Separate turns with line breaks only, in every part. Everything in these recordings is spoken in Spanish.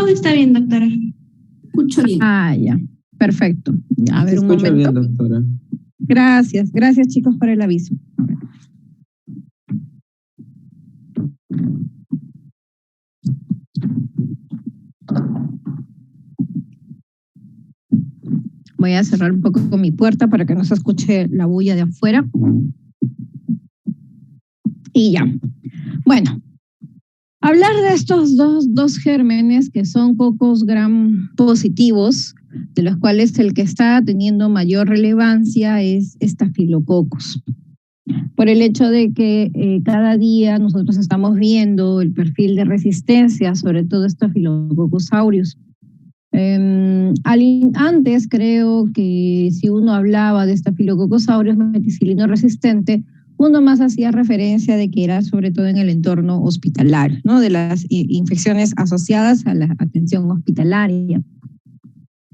todo está bien, doctora. Escucho bien.
Ah, ya. Perfecto. A ver, un momento.
Se escucha bien, doctora.
Gracias. Gracias, chicos, por el aviso. A ver. Voy a cerrar un poco mi puerta para que no se escuche la bulla de afuera. Y ya. Bueno, hablar de estos dos gérmenes que son cocos gram positivos, de los cuales el que está teniendo mayor relevancia es Staphylococcus. Por el hecho de que cada día nosotros estamos viendo el perfil de resistencia, sobre todo Staphylococcus aureus. Antes creo que si uno hablaba de Staphylococcus aureus meticilino resistente, uno más hacía referencia de que era sobre todo en el entorno hospitalario, ¿no? De las infecciones asociadas a la atención hospitalaria.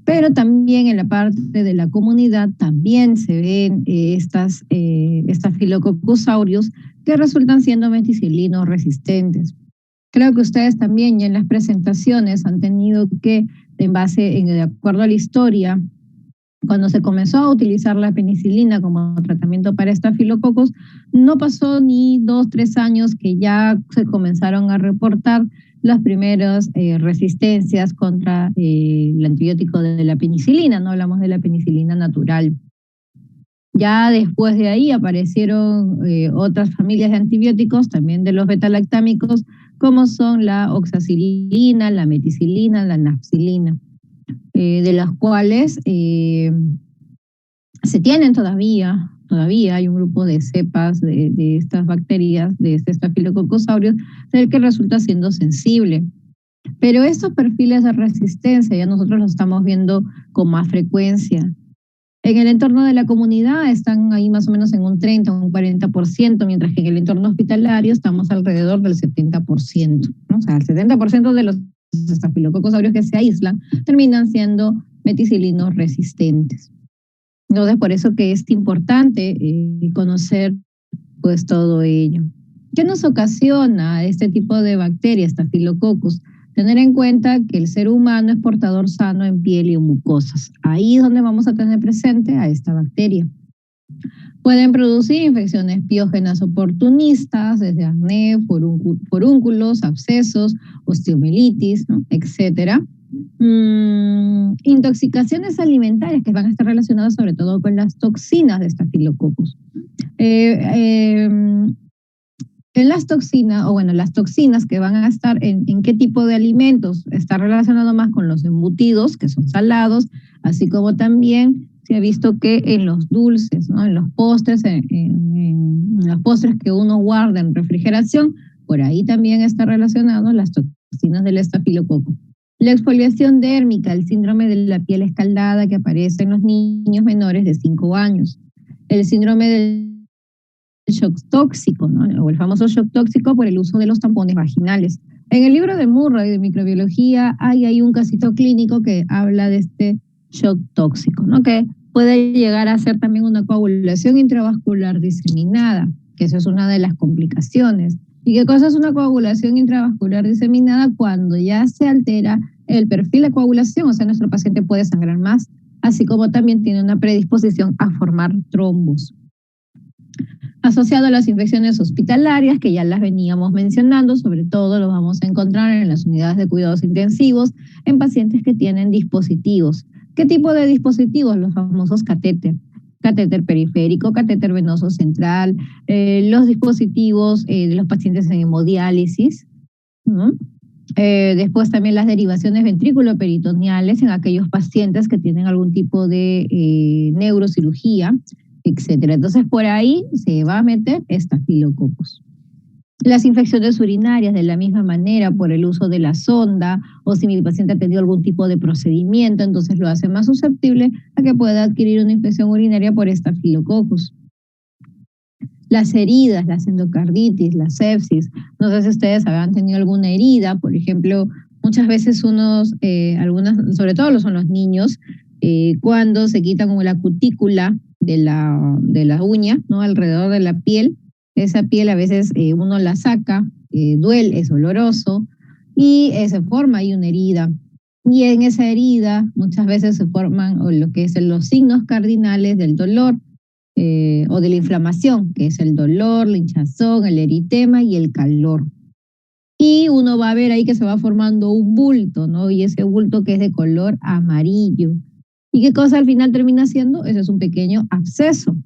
Pero también en la parte de la comunidad también se ven estas Staphylococcus aureus que resultan siendo meticilinos resistentes. Creo que ustedes también ya en las presentaciones han tenido que, de acuerdo a la historia, cuando se comenzó a utilizar la penicilina como tratamiento para estafilococos, no pasó ni 2, 3 años que ya se comenzaron a reportar las primeras resistencias contra el antibiótico de la penicilina, no hablamos de la penicilina natural. Ya después de ahí aparecieron otras familias de antibióticos, también de los betalactámicos, como son la oxacilina, la meticilina, la nafcilina, de las cuales se tienen todavía hay un grupo de cepas de estas bacterias, de este Staphylococcus aureus, del que resulta siendo sensible. Pero estos perfiles de resistencia ya nosotros los estamos viendo con más frecuencia. En el entorno de la comunidad están ahí más o menos en un 30 o un 40%, mientras que en el entorno hospitalario estamos alrededor del 70%, ¿no? O sea, el 70% de los Staphylococcus aureus que se aíslan terminan siendo meticilinos resistentes. Entonces, por eso que es importante conocer pues todo ello. ¿Qué nos ocasiona este tipo de bacterias, Staphylococcus? Tener en cuenta que el ser humano es portador sano en piel y en mucosas. Ahí es donde vamos a tener presente a esta bacteria. Pueden producir infecciones piógenas oportunistas, desde acné, forúnculos, abscesos, osteomielitis, ¿no? Etcétera. Intoxicaciones alimentarias que van a estar relacionadas sobre todo con las toxinas de Staphylococcus. En las toxinas, las toxinas que van a estar en qué tipo de alimentos, está relacionado más con los embutidos, que son salados, así como también se ha visto que en los dulces, ¿no? En los postres, en los postres que uno guarda en refrigeración, por ahí también está relacionado las toxinas del estafilococo. La exfoliación dérmica, el síndrome de la piel escaldada que aparece en los niños menores de 5 años. El síndrome del shock tóxico, ¿no? O el famoso shock tóxico por el uso de los tampones vaginales. En el libro de Murray de microbiología hay un casito clínico que habla de este shock tóxico, ¿no? Que puede llegar a ser también una coagulación intravascular diseminada, que eso es una de las complicaciones. ¿Y qué cosa es una coagulación intravascular diseminada? Cuando ya se altera el perfil de coagulación, o sea, nuestro paciente puede sangrar más, así como también tiene una predisposición a formar trombos. Asociado a las infecciones hospitalarias, que ya las veníamos mencionando, sobre todo lo vamos a encontrar en las unidades de cuidados intensivos, en pacientes que tienen dispositivos. ¿Qué tipo de dispositivos? Los famosos catéter. Catéter periférico, catéter venoso central, los dispositivos de los pacientes en hemodiálisis, ¿no? Después también las derivaciones ventrículo-peritoneales en aquellos pacientes que tienen algún tipo de neurocirugía, etcétera. Entonces, por ahí se va a meter estafilococos. Las infecciones urinarias, de la misma manera, por el uso de la sonda, o si mi paciente ha tenido algún tipo de procedimiento, entonces lo hace más susceptible a que pueda adquirir una infección urinaria por estafilococos. Las heridas, las endocarditis, la sepsis, no sé si ustedes habrán tenido alguna herida, por ejemplo, muchas veces sobre todo son los niños, cuando se quitan como la cutícula de la uña, ¿no? Alrededor de la piel, esa piel a veces uno la saca, duele, es doloroso, y se forma ahí una herida. Y en esa herida muchas veces se forman o lo que es los signos cardinales del dolor o de la inflamación, que es el dolor, la hinchazón, el eritema y el calor. Y uno va a ver ahí que se va formando un bulto, ¿no? Y ese bulto que es de color amarillo. ¿Y qué cosa al final termina siendo? Eso es un pequeño absceso.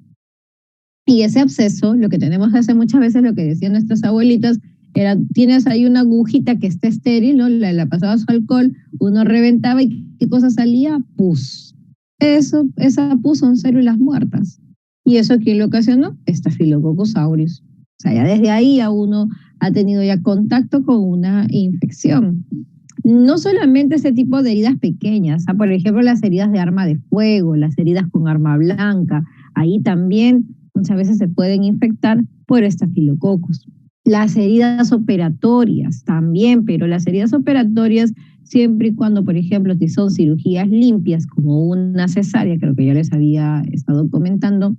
Y ese absceso, lo que tenemos que hacer muchas veces, lo que decían nuestras abuelitas, era, tienes ahí una agujita que está estéril, ¿no? La pasabas al alcohol, uno reventaba y ¿qué cosa salía? Pus. Esa pus son células muertas. ¿Y eso quién lo ocasionó? Staphylococcus aureus. O sea, ya desde ahí ya uno ha tenido ya contacto con una infección. No solamente ese tipo de heridas pequeñas, por ejemplo, las heridas de arma de fuego, las heridas con arma blanca, ahí también muchas veces se pueden infectar por estafilococos. Las heridas operatorias también, pero las heridas operatorias siempre y cuando, por ejemplo, si son cirugías limpias como una cesárea, creo que ya les había estado comentando,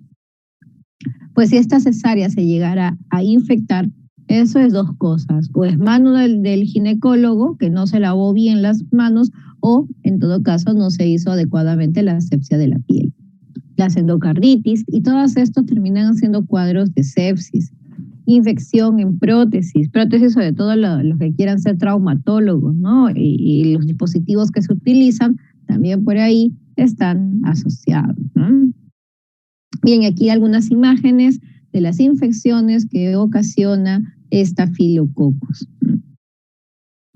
pues si esta cesárea se llegara a infectar, eso es dos cosas, o es mano del ginecólogo que no se lavó bien las manos o en todo caso no se hizo adecuadamente la asepsia de la piel. Las endocarditis y todos estos terminan siendo cuadros de sepsis, infección en prótesis sobre todo los que quieran ser traumatólogos, ¿no? Y los dispositivos que se utilizan también por ahí están asociados, ¿no? Bien, aquí algunas imágenes de las infecciones que ocasiona estafilococos.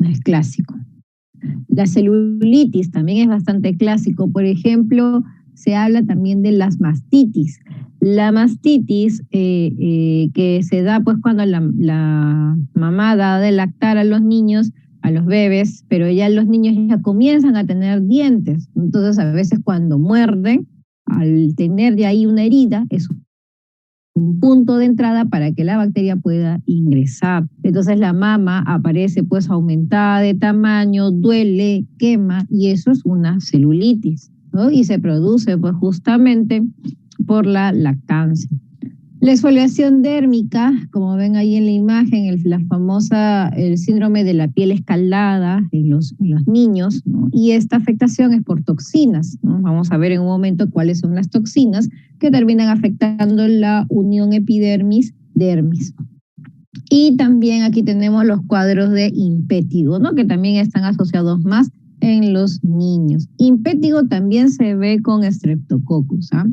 Es clásico. La celulitis también es bastante clásico. Por ejemplo, se habla también de las mastitis. La mastitis que se da pues cuando la mamá da de lactar a los niños, a los bebés, pero ya los niños ya comienzan a tener dientes. Entonces a veces cuando muerden, al tener de ahí una herida, es un punto de entrada para que la bacteria pueda ingresar. Entonces la mama aparece pues aumentada de tamaño, duele, quema y eso es una celulitis, ¿no? Y se produce pues justamente por la lactancia. La exfoliación dérmica, como ven ahí en la imagen, el síndrome de la piel escaldada en los niños, ¿no? Y esta afectación es por toxinas, ¿no? Vamos a ver en un momento cuáles son las toxinas que terminan afectando la unión epidermis-dermis. Y también aquí tenemos los cuadros de impétigo, ¿no? Que también están asociados más en los niños. Impétigo también se ve con Streptococcus, ¿ah?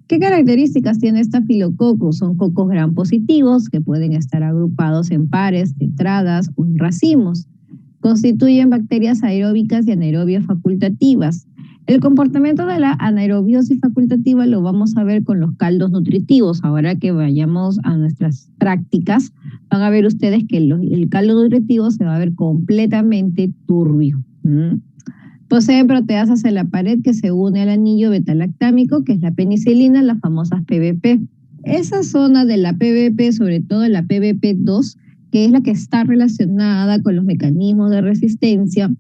¿Qué características tiene Staphylococcus? Son cocos gram positivos que pueden estar agrupados en pares, tetradas o en racimos. Constituyen bacterias aeróbicas y anaerobias facultativas. El comportamiento de la anaerobiosis facultativa lo vamos a ver con los caldos nutritivos. Ahora que vayamos a nuestras prácticas, van a ver ustedes que el caldo nutritivo se va a ver completamente turbio. Poseen proteasas en la pared que se une al anillo betalactámico, que es la penicilina, las famosas PBP. Esa zona de la PBP, sobre todo la PBP2, que es la que está relacionada con los mecanismos de resistencia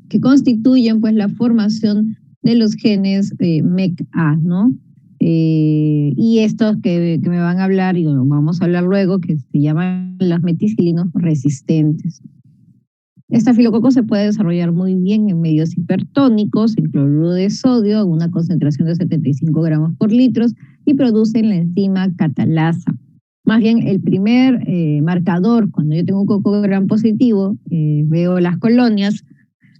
que constituyen pues la formación de los genes MECA, ¿no? Y estos que me van a hablar, y vamos a hablar luego, que se llaman los meticilinos resistentes. Estafilococo se puede desarrollar muy bien en medios hipertónicos, en cloruro de sodio, a una concentración de 75 gramos por litro, y producen la enzima catalasa. Más bien, el primer marcador, cuando yo tengo un coco gram positivo, veo las colonias,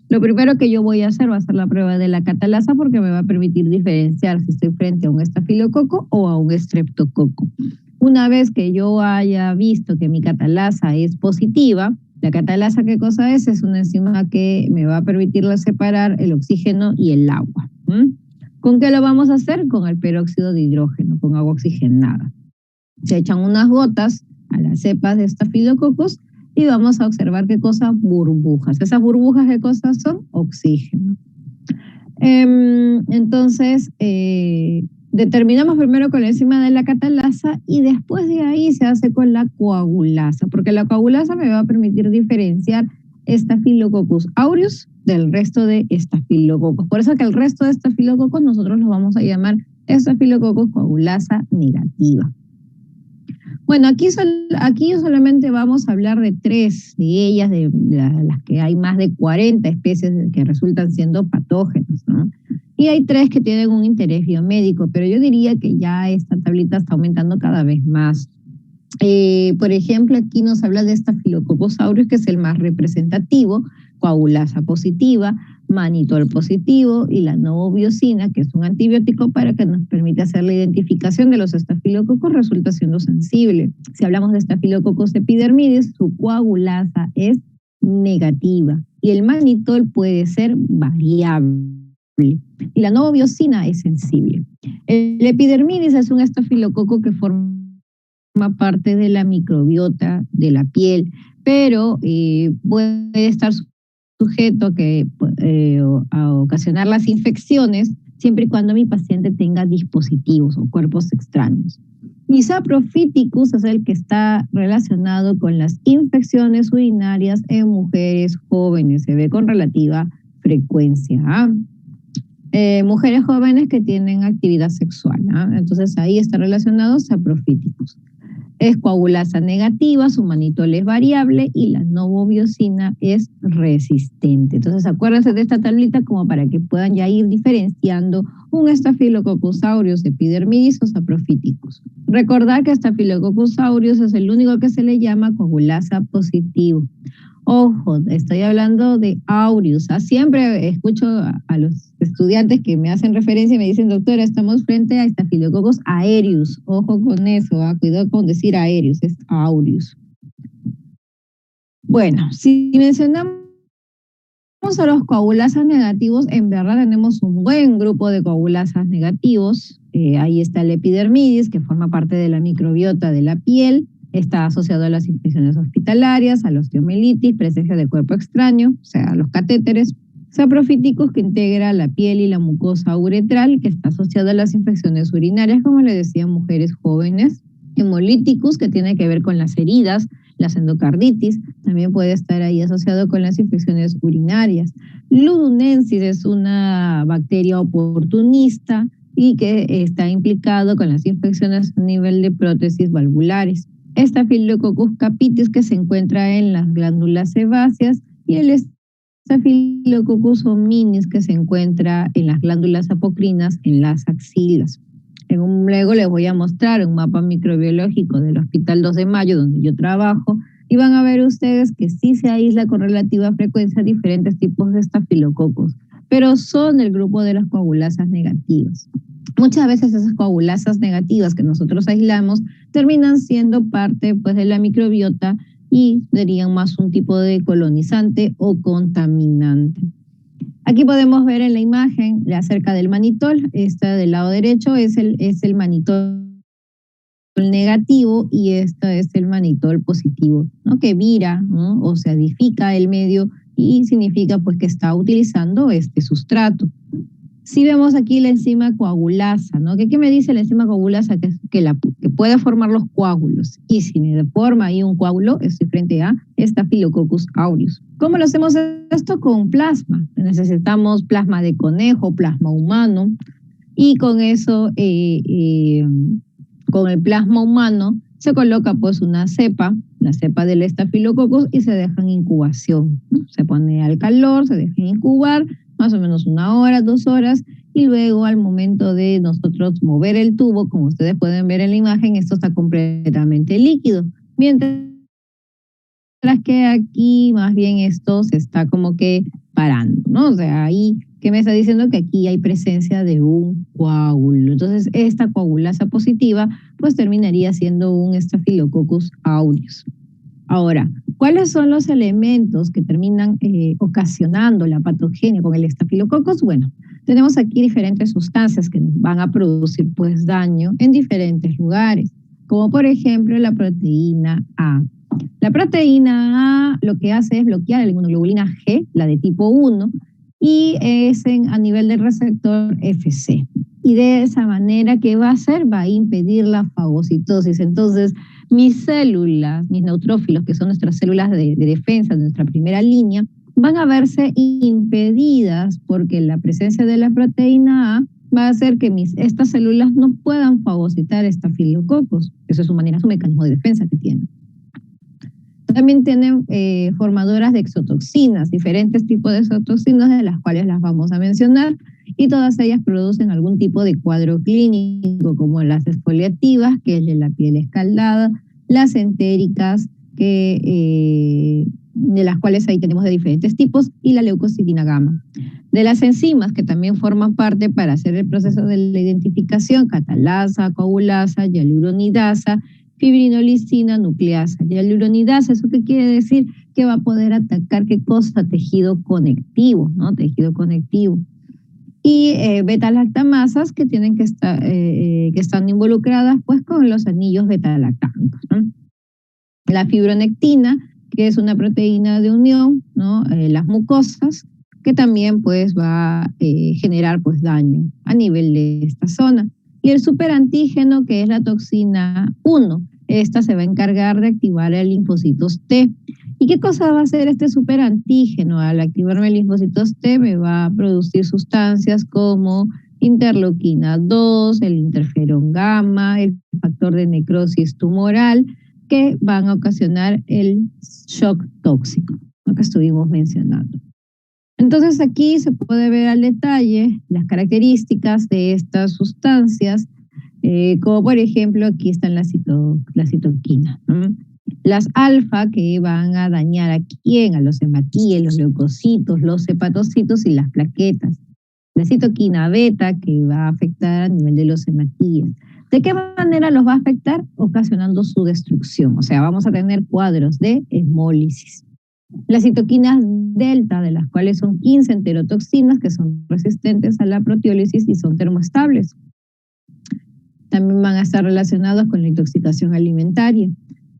lo primero que yo voy a hacer va a ser la prueba de la catalasa porque me va a permitir diferenciar si estoy frente a un estafilococo o a un estreptococo. Una vez que yo haya visto que mi catalasa es positiva, la catalasa, ¿qué cosa es? Es una enzima que me va a permitir separar el oxígeno y el agua. ¿Con qué lo vamos a hacer? Con el peróxido de hidrógeno, con agua oxigenada. Se echan unas gotas a las cepas de estafilococos y vamos a observar qué cosa, burbujas. Esas burbujas, ¿qué cosas son? Oxígeno. Entonces, determinamos primero con la enzima de la catalasa y después de ahí se hace con la coagulasa, porque la coagulasa me va a permitir diferenciar Staphylococcus aureus del resto de estafilococos. Por eso que el resto de estafilococos nosotros los vamos a llamar Staphylococcus coagulasa negativa. Bueno, aquí solamente vamos a hablar de 3 de ellas, de las que hay más de 40 especies que resultan siendo patógenos, ¿no? Y hay 3 que tienen un interés biomédico, pero yo diría que ya esta tablita está aumentando cada vez más. Por ejemplo, aquí nos habla de Staphylococcus aureus, que es el más representativo, coagulasa positiva, manitol positivo y la novobiosina, que es un antibiótico para que nos permite hacer la identificación de los estafilococos, resulta siendo sensible. Si hablamos de Staphylococcus epidermidis, su coagulasa es negativa y el manitol puede ser variable y la novobiosina es sensible. El epidermidis es un estafilococo que forma parte de la microbiota de la piel, pero puede estar sujeto a ocasionar las infecciones siempre y cuando mi paciente tenga dispositivos o cuerpos extraños. Y Saprophyticus es el que está relacionado con las infecciones urinarias en mujeres jóvenes, se ve con relativa frecuencia. Mujeres jóvenes que tienen actividad sexual, entonces ahí está relacionado Saprophyticus. Es coagulasa negativa, su manitol es variable y la novobiosina es resistente. Entonces acuérdense de esta tablita como para que puedan ya ir diferenciando un Staphylococcus aureus epidermidis o Saprophyticus. Recordar que Staphylococcus aureus es el único que se le llama coagulasa positivo. Ojo, estoy hablando de aureus. Siempre escucho a los estudiantes que me hacen referencia y me dicen, doctora, estamos frente a Staphylococcus aureus. Ojo con eso, cuidado con decir aureus, es aureus. Bueno, si mencionamos a los coagulasas negativos, en verdad tenemos un buen grupo de coagulasas negativos. Ahí está el epidermidis, que forma parte de la microbiota de la piel. Está asociado a las infecciones hospitalarias, a la osteomielitis, presencia de cuerpo extraño, o sea, los catéteres. Saprophyticus, que integra la piel y la mucosa uretral, que está asociado a las infecciones urinarias, como le decía, mujeres jóvenes. Hemolíticus, que tiene que ver con las heridas, las endocarditis, también puede estar ahí asociado con las infecciones urinarias. Ludunensis es una bacteria oportunista y que está implicado con las infecciones a nivel de prótesis valvulares. Staphylococcus capitis, que se encuentra en las glándulas sebáceas, y el Staphylococcus hominis, que se encuentra en las glándulas apocrinas en las axilas. Luego les voy a mostrar un mapa microbiológico del Hospital 2 de Mayo, donde yo trabajo, y van a ver ustedes que sí se aísla con relativa frecuencia diferentes tipos de estafilococos, pero son del grupo de las coagulasas negativas. Muchas veces esas coagulasas negativas que nosotros aislamos terminan siendo parte, pues, de la microbiota y serían más un tipo de colonizante o contaminante. Aquí podemos ver en la imagen acerca del manitol. Esta del lado derecho es el manitol negativo y esta es el manitol positivo, ¿no? Que vira, ¿no? O se edifica el medio y significa, pues, que está utilizando este sustrato. Si vemos aquí la enzima coagulasa, ¿no? ¿Qué me dice la enzima coagulasa? Que puede formar los coágulos. Y si me forma ahí un coágulo, estoy frente a Staphylococcus aureus. ¿Cómo lo hacemos esto? Con plasma. Necesitamos plasma de conejo, plasma humano. Y con eso, con el plasma humano, se coloca, pues, una cepa, la cepa del Staphylococcus, y se deja en incubación, ¿no? Se pone al calor, se deja incubar, más o menos 1 hora, 2 horas, y luego al momento de nosotros mover el tubo, como ustedes pueden ver en la imagen, esto está completamente líquido, mientras que aquí más bien esto se está como que parando, ¿no? O sea, ahí, ¿qué me está diciendo? Que aquí hay presencia de un coágulo. Entonces, esta coagulasa positiva, pues, terminaría siendo un Staphylococcus aureus. Ahora, ¿cuáles son los elementos que terminan ocasionando la patogenia con el estafilococcus? Bueno, tenemos aquí diferentes sustancias que van a producir, pues, daño en diferentes lugares, como por ejemplo la proteína A. La proteína A lo que hace es bloquear la inmunoglobulina G, la de tipo 1, y es a nivel del receptor FC. Y de esa manera, ¿qué va a hacer? Va a impedir la fagocitosis. Entonces, mis células, mis neutrófilos, que son nuestras células de defensa, de nuestra primera línea, van a verse impedidas porque la presencia de la proteína A va a hacer que estas células no puedan fagocitar estafilococos. Eso es su mecanismo de defensa que tienen. También tienen formadoras de exotoxinas, diferentes tipos de exotoxinas de las cuales las vamos a mencionar, y todas ellas producen algún tipo de cuadro clínico, como las exfoliativas, que es de la piel escaldada, las entéricas, de las cuales ahí tenemos de diferentes tipos, y la leucocidina gamma. De las enzimas que también forman parte para hacer el proceso de la identificación, catalasa, coagulasa, hialuronidasa, fibrinolicina, nucleasa. Hialuronidasa, ¿eso qué quiere decir? Que va a poder atacar, ¿qué cosa? Tejido conectivo, ¿no? Tejido conectivo. Y beta-lactamasas que tienen que están involucradas pues con los anillos beta-lactámicos, ¿no? La fibronectina, que es una proteína de unión, ¿no? Las mucosas, que también pues va a generar pues daño a nivel de esta zona. Y el superantígeno, que es la toxina 1, esta se va a encargar de activar el linfocitos T. ¿Y qué cosa va a hacer este superantígeno? Al activarme el linfocitos T me va a producir sustancias como interleuquina 2, el interferón gamma, el factor de necrosis tumoral, que van a ocasionar el shock tóxico, lo que estuvimos mencionando. Entonces aquí se puede ver al detalle las características de estas sustancias, como por ejemplo aquí están las citoquinas, ¿no? Las alfa, que van a dañar a quién, a los hematíes, los leucocitos, los hepatocitos y las plaquetas. La citoquina beta, que va a afectar a nivel de los hematíes. ¿De qué manera los va a afectar? Ocasionando su destrucción, o sea, vamos a tener cuadros de hemólisis. Las citoquinas delta, de las cuales son 15 enterotoxinas que son resistentes a la proteólisis y son termoestables. También van a estar relacionados con la intoxicación alimentaria.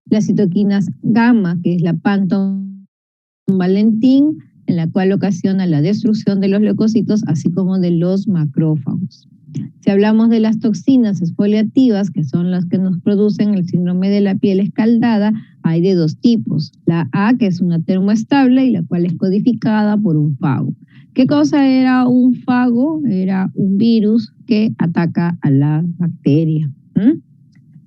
Las citoquinas gamma, que es la pantovalentín, en la cual ocasiona la destrucción de los leucocitos, así como de los macrófagos. Si hablamos de las toxinas exfoliativas, que son las que nos producen el síndrome de la piel escaldada, hay de dos tipos. La A, que es una termoestable y la cual es codificada por un fago. ¿Qué cosa era un fago? Era un virus que ataca a la bacteria.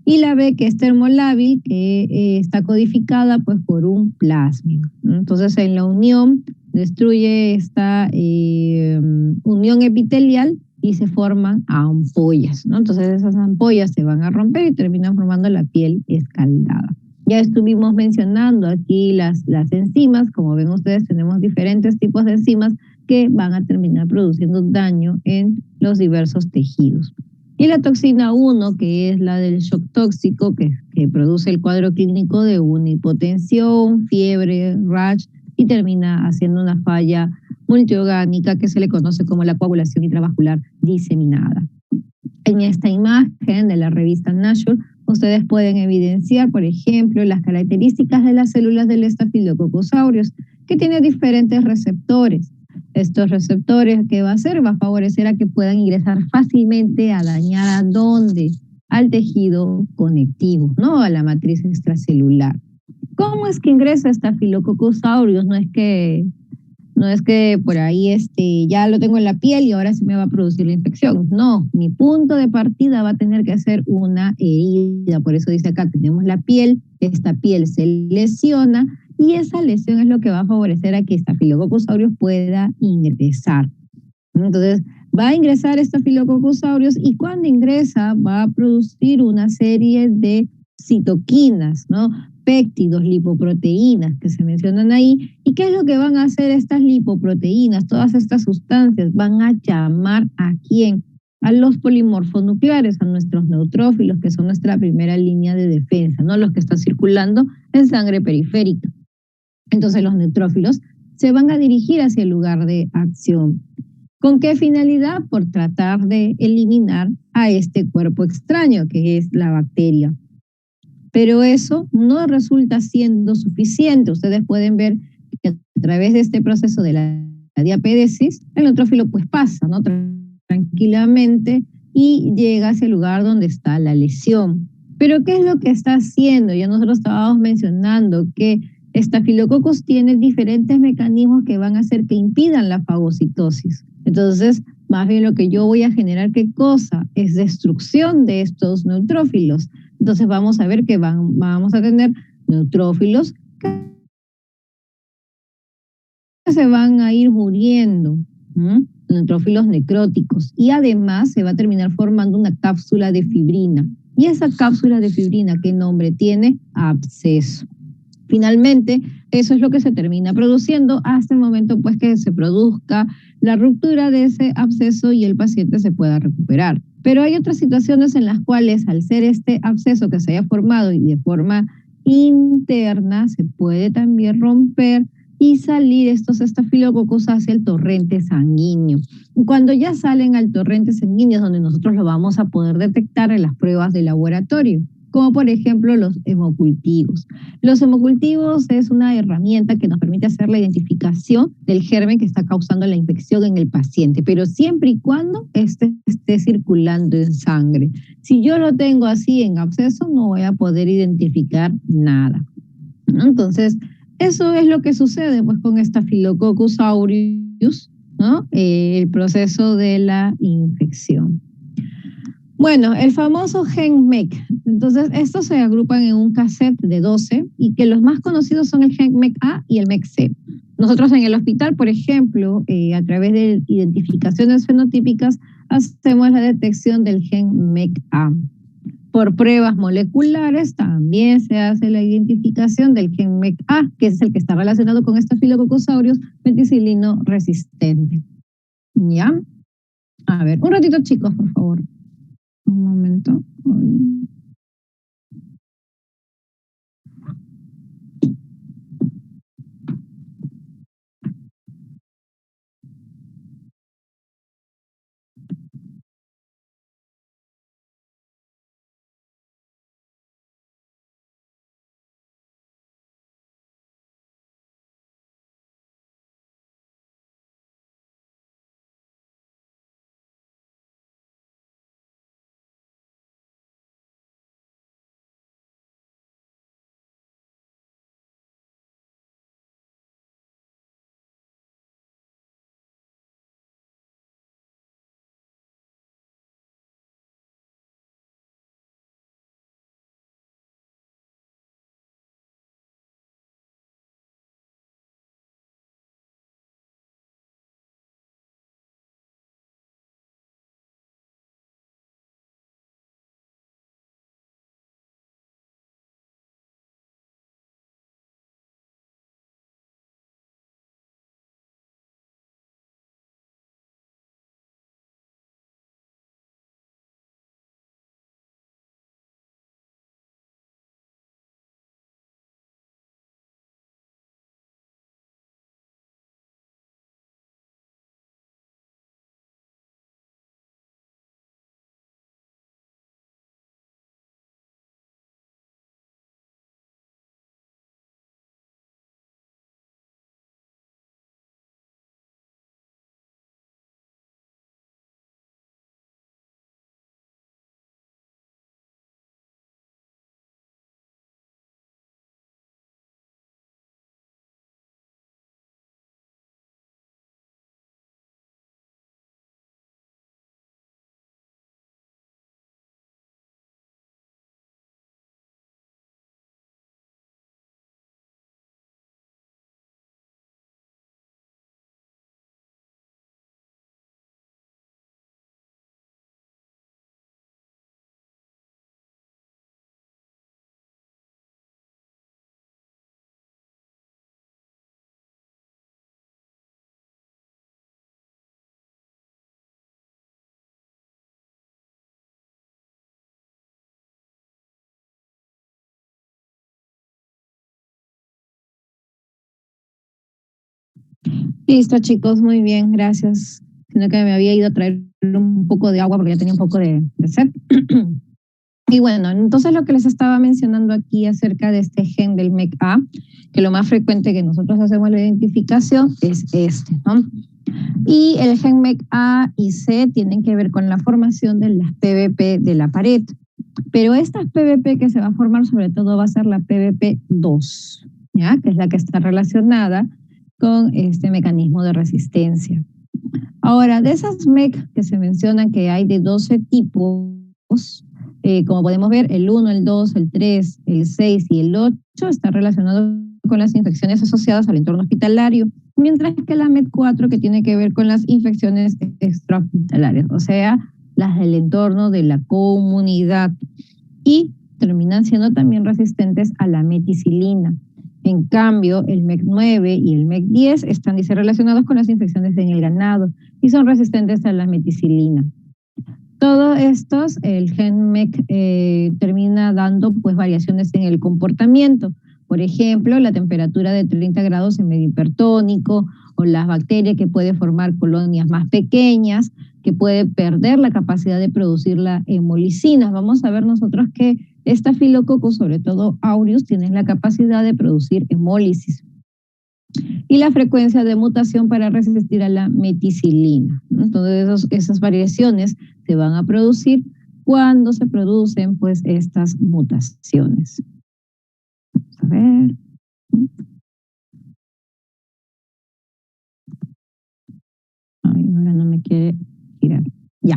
Y la B, que es termolábil, que está codificada pues por un plásmido. Entonces en la unión destruye esta unión epitelial y se forman ampollas, ¿no? Entonces esas ampollas se van a romper y terminan formando la piel escaldada. Ya estuvimos mencionando aquí las enzimas. Como ven ustedes, tenemos diferentes tipos de enzimas que van a terminar produciendo daño en los diversos tejidos. Y la toxina 1, que es la del shock tóxico, que produce el cuadro clínico de una hipotensión, fiebre, rash, y termina haciendo una falla multiorgánica que se le conoce como la coagulación intravascular diseminada. En esta imagen de la revista Nature, ustedes pueden evidenciar, por ejemplo, las características de las células del Staphylococcus aureus, que tiene diferentes receptores. Estos receptores, ¿qué va a hacer? Va a favorecer a que puedan ingresar fácilmente a dañar ¿a dónde? Al tejido conectivo, ¿no? A la matriz extracelular. ¿Cómo es que ingresa Staphylococcus aureus? No es que por ahí ya lo tengo en la piel y ahora sí me va a producir la infección. No, mi punto de partida va a tener que ser una herida. Por eso dice acá, tenemos la piel, esta piel se lesiona y esa lesión es lo que va a favorecer a que Staphylococcus aureus pueda ingresar. Entonces, va a ingresar Staphylococcus aureus y cuando ingresa va a producir una serie de citoquinas, ¿no? Péptidos, lipoproteínas que se mencionan ahí. ¿Y qué es lo que van a hacer estas lipoproteínas? Todas estas sustancias van a llamar ¿a quién? A los polimorfonucleares, a nuestros neutrófilos, que son nuestra primera línea de defensa, ¿no? Los que están circulando en sangre periférica. Entonces los neutrófilos se van a dirigir hacia el lugar de acción. ¿Con qué finalidad? Por tratar de eliminar a este cuerpo extraño que es la bacteria. Pero eso no resulta siendo suficiente. Ustedes pueden ver que a través de este proceso de la diapédesis, el neutrófilo pues pasa, ¿no? Tranquilamente y llega hacia el lugar donde está la lesión. Pero ¿qué es lo que está haciendo? Ya nosotros estábamos mencionando que Staphylococcus tiene diferentes mecanismos que van a hacer que impidan la fagocitosis. Entonces Más bien lo que yo voy a generar, ¿qué cosa? Es destrucción de estos neutrófilos. Entonces vamos a ver que vamos a tener neutrófilos que se van a ir muriendo, neutrófilos necróticos, y además se va a terminar formando una cápsula de fibrina. Y esa cápsula de fibrina, ¿qué nombre tiene? Absceso. Finalmente, eso es lo que se termina produciendo hasta el momento pues que se produzca la ruptura de ese absceso y el paciente se pueda recuperar. Pero hay otras situaciones en las cuales al ser este absceso que se haya formado y de forma interna se puede también romper y salir estos estafilococos hacia el torrente sanguíneo. Cuando ya salen al torrente sanguíneo es donde nosotros lo vamos a poder detectar en las pruebas de laboratorio, como por ejemplo los hemocultivos. Los hemocultivos es una herramienta que nos permite hacer la identificación del germen que está causando la infección en el paciente, pero siempre y cuando esté circulando en sangre. Si yo lo tengo así en absceso, no voy a poder identificar nada, ¿no? Entonces, eso es lo que sucede pues con Staphylococcus aureus, ¿no? El proceso de la infección. Bueno, el famoso gen MEC. Entonces, estos se agrupan en un cassette de 12 y que los más conocidos son el gen MEC-A y el MEC-C. Nosotros en el hospital, por ejemplo, a través de identificaciones fenotípicas, hacemos la detección del gen MEC-A. Por pruebas moleculares también se hace la identificación del gen MEC-A, que es el que está relacionado con Staphylococcus aureus penicilino resistente. ¿Ya? A ver, un ratito chicos, por favor. Un momento. Listo, chicos, muy bien, gracias. Sino que me había ido a traer un poco de agua porque ya tenía un poco de sed. Y bueno, entonces lo que les estaba mencionando aquí acerca de este gen del MEC-A, que lo más frecuente que nosotros hacemos la identificación es este, ¿no? Y el gen MEC-A y C tienen que ver con la formación de las PBP de la pared. Pero estas PBP que se va a formar sobre todo va a ser la PBP2, ¿ya? Que es la que está relacionada con este mecanismo de resistencia. Ahora, de esas MEC que se mencionan que hay de 12 tipos, como podemos ver, el 1, el 2, el 3, el 6 y el 8 están relacionados con las infecciones asociadas al entorno hospitalario, mientras que la MEC 4 que tiene que ver con las infecciones extrahospitalarias, o sea, las del entorno de la comunidad, y terminan siendo también resistentes a la meticilina. En cambio, el MEC 9 y el MEC 10 están relacionados con las infecciones en el ganado y son resistentes a la meticilina. Todos estos, el gen MEC termina dando pues variaciones en el comportamiento. Por ejemplo, la temperatura de 30 grados en medio hipertónico, o las bacterias que puede formar colonias más pequeñas, que puede perder la capacidad de producir la hemolicina. Vamos a ver nosotros que Staphylococcus, sobre todo aureus, tienen la capacidad de producir hemólisis. Y la frecuencia de mutación para resistir a la meticilina. Entonces, esas variaciones se van a producir cuando se producen pues estas mutaciones. Vamos a ver. Ay, ahora no me quiere girar. Ya.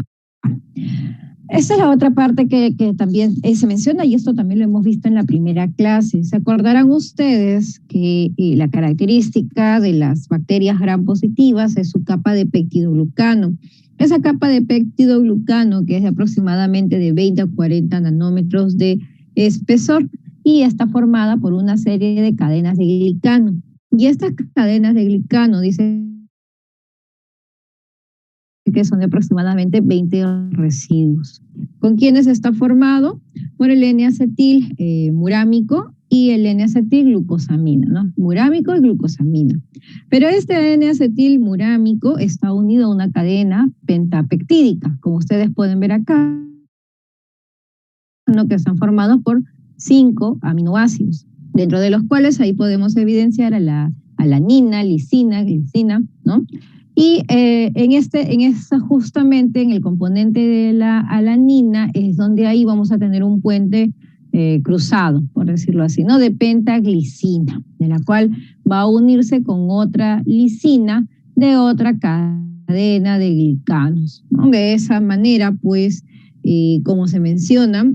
Esta es la otra parte que también se menciona, y esto también lo hemos visto en la primera clase. Se acordarán ustedes que la característica de las bacterias gram positivas es su capa de peptidoglucano. Esa capa de peptidoglucano, que es de aproximadamente de 20 a 40 nanómetros de espesor, y está formada por una serie de cadenas de glicano. Y estas cadenas de glicano, dice que son de aproximadamente 20 residuos. ¿Con quiénes está formado? Por el N-acetil murámico y el N-acetil glucosamina, ¿no? Murámico y glucosamina. Pero este N-acetil murámico está unido a una cadena pentapeptídica, como ustedes pueden ver acá, ¿no? Que están formados por 5 aminoácidos, dentro de los cuales ahí podemos evidenciar a la alanina, lisina, glicina, ¿no? Y justamente en el componente de la alanina es donde ahí vamos a tener un puente cruzado, por decirlo así, ¿no? De pentaglicina, de la cual va a unirse con otra lisina de otra cadena de glicanos, ¿no? De esa manera, pues, como se menciona,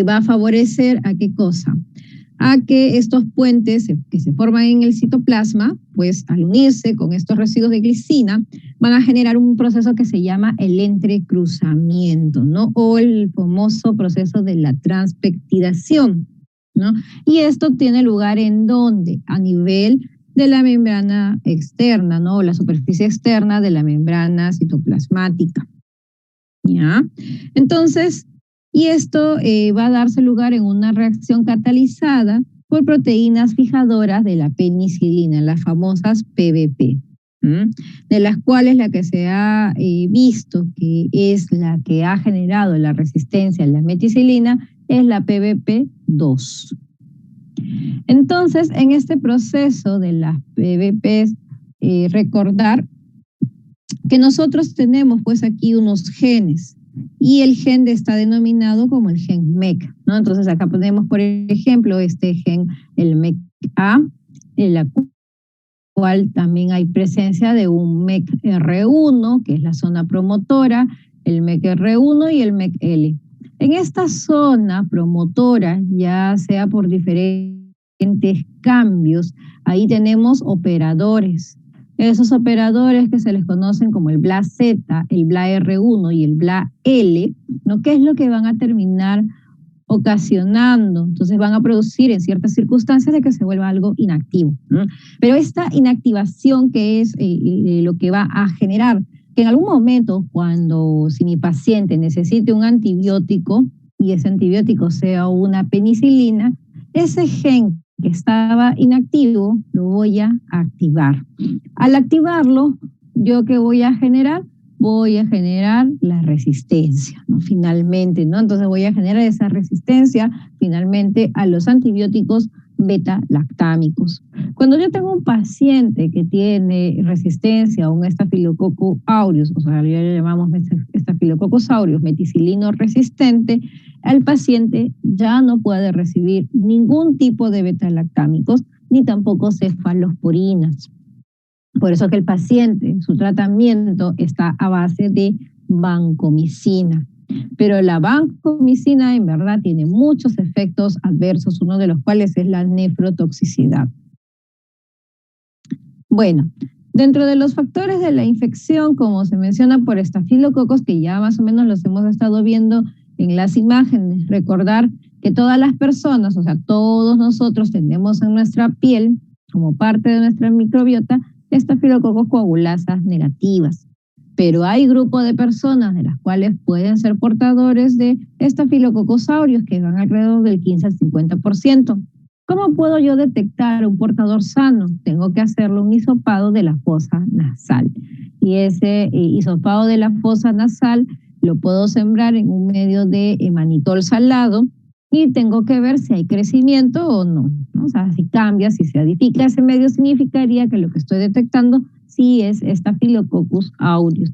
va a favorecer a qué cosa, a que estos puentes que se forman en el citoplasma, pues al unirse con estos residuos de glicina, van a generar un proceso que se llama el entrecruzamiento, ¿no? O el famoso proceso de la transpeptidación, ¿no? Y esto tiene lugar ¿en dónde? A nivel de la membrana externa, ¿no? La superficie externa de la membrana citoplasmática, ¿ya? Entonces, y esto va a darse lugar en una reacción catalizada por proteínas fijadoras de la penicilina, las famosas PBP, de las cuales la que se ha visto que es la que ha generado la resistencia a la meticilina es la PBP2. Entonces, en este proceso de las PBPs, recordar que nosotros tenemos pues aquí unos genes, y el gen está denominado como el gen MEC, ¿no? Entonces acá ponemos, por ejemplo, este gen, el MEC-A, en la cual también hay presencia de un MEC-R1, que es la zona promotora, el MEC-R1 y el MEC-L. En esta zona promotora, ya sea por diferentes cambios, ahí tenemos operadores. Esos operadores que se les conocen como el BLA-Z, el BLA-R1 y el BLA-L, ¿no? ¿Qué es lo que van a terminar ocasionando? Entonces van a producir en ciertas circunstancias de que se vuelva algo inactivo, ¿no? Pero esta inactivación que es lo que va a generar que en algún momento, si mi paciente necesite un antibiótico y ese antibiótico sea una penicilina, ese gen que estaba inactivo lo voy a activar. Al activarlo, ¿yo qué voy a generar? Voy a generar la resistencia, ¿no? Finalmente, ¿no? Entonces voy a generar esa resistencia finalmente a los antibióticos beta-lactámicos. Cuando yo tengo un paciente que tiene resistencia a un Staphylococcus aureus, o sea, ya le llamamos Staphylococcus aureus meticilino resistente, el paciente ya no puede recibir ningún tipo de beta-lactámicos ni tampoco cefalosporinas. Por eso que el paciente, su tratamiento está a base de vancomicina. Pero la vancomicina en verdad tiene muchos efectos adversos, uno de los cuales es la nefrotoxicidad. Bueno, dentro de los factores de la infección, como se menciona por estafilococos, que ya más o menos los hemos estado viendo en las imágenes, recordar que todas las personas, o sea, todos nosotros tenemos en nuestra piel, como parte de nuestra microbiota, estafilococos coagulasas negativas. Pero hay grupos de personas de las cuales pueden ser portadores de estafilococos aureus, que van alrededor del 15 al 50%. ¿Cómo puedo yo detectar un portador sano? Tengo que hacerle un hisopado de la fosa nasal. Y ese hisopado de la fosa nasal lo puedo sembrar en un medio de mannitol salado y tengo que ver si hay crecimiento o no, ¿no? O sea, si cambia, si se adifica ese medio, significaría que lo que estoy detectando sí es Staphylococcus aureus.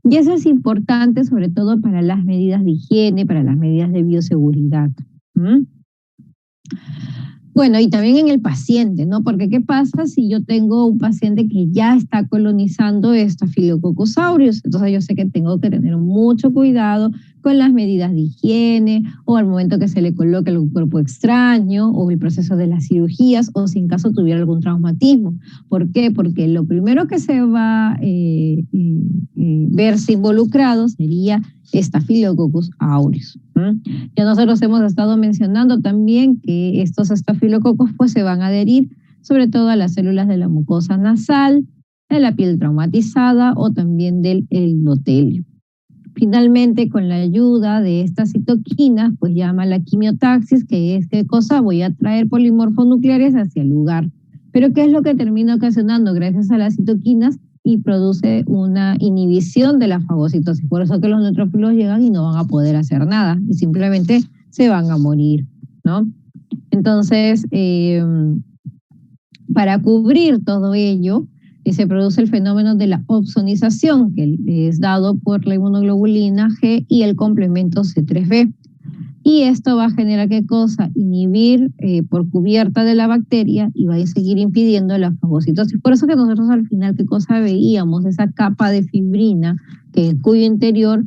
Y eso es importante sobre todo para las medidas de higiene, para las medidas de bioseguridad. Bueno, y también en el paciente, ¿no? Porque ¿qué pasa si yo tengo un paciente que ya está colonizando Staphylococcus aureus? Entonces yo sé que tengo que tener mucho cuidado con las medidas de higiene o al momento que se le coloque algún cuerpo extraño o el proceso de las cirugías o si en caso tuviera algún traumatismo. ¿Por qué? Porque lo primero que se va a verse involucrado sería Staphylococcus aureus. Ya nosotros hemos estado mencionando también que estos estafilococos pues se van a adherir sobre todo a las células de la mucosa nasal, de la piel traumatizada o también del endotelio. Finalmente, con la ayuda de estas citoquinas, pues llama la quimiotaxis, que es qué cosa, voy a traer polimorfonucleares hacia el lugar. Pero ¿qué es lo que termina ocasionando gracias a las citoquinas? Y produce una inhibición de la fagocitosis. Por eso que los neutrófilos llegan y no van a poder hacer nada y simplemente se van a morir, ¿no? Entonces, para cubrir todo ello, se produce el fenómeno de la opsonización, que es dado por la inmunoglobulina G y el complemento C3b. Y esto va a generar ¿qué cosa? Inhibir por cubierta de la bacteria y va a seguir impidiendo la fagocitosis. Por eso que nosotros al final ¿qué cosa veíamos? Esa capa de fibrina que cuyo interior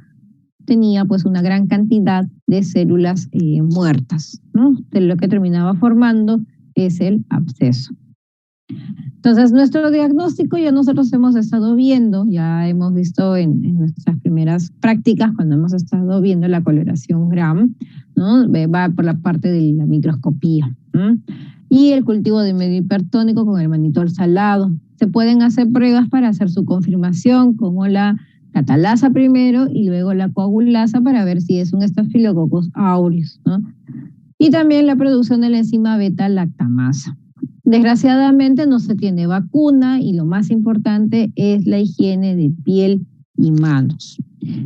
tenía pues una gran cantidad de células muertas, ¿no? De lo que terminaba formando es el absceso. Entonces, nuestro diagnóstico ya nosotros hemos estado viendo, ya hemos visto en nuestras primeras prácticas cuando hemos estado viendo la coloración Gram, ¿no? Va por la parte de la microscopía. Y el cultivo de medio hipertónico con el mannitol salado. Se pueden hacer pruebas para hacer su confirmación, como la catalasa primero y luego la coagulasa para ver si es un Staphylococcus aureus, ¿no? Y también la producción de la enzima beta-lactamasa. Desgraciadamente no se tiene vacuna y lo más importante es la higiene de piel y manos.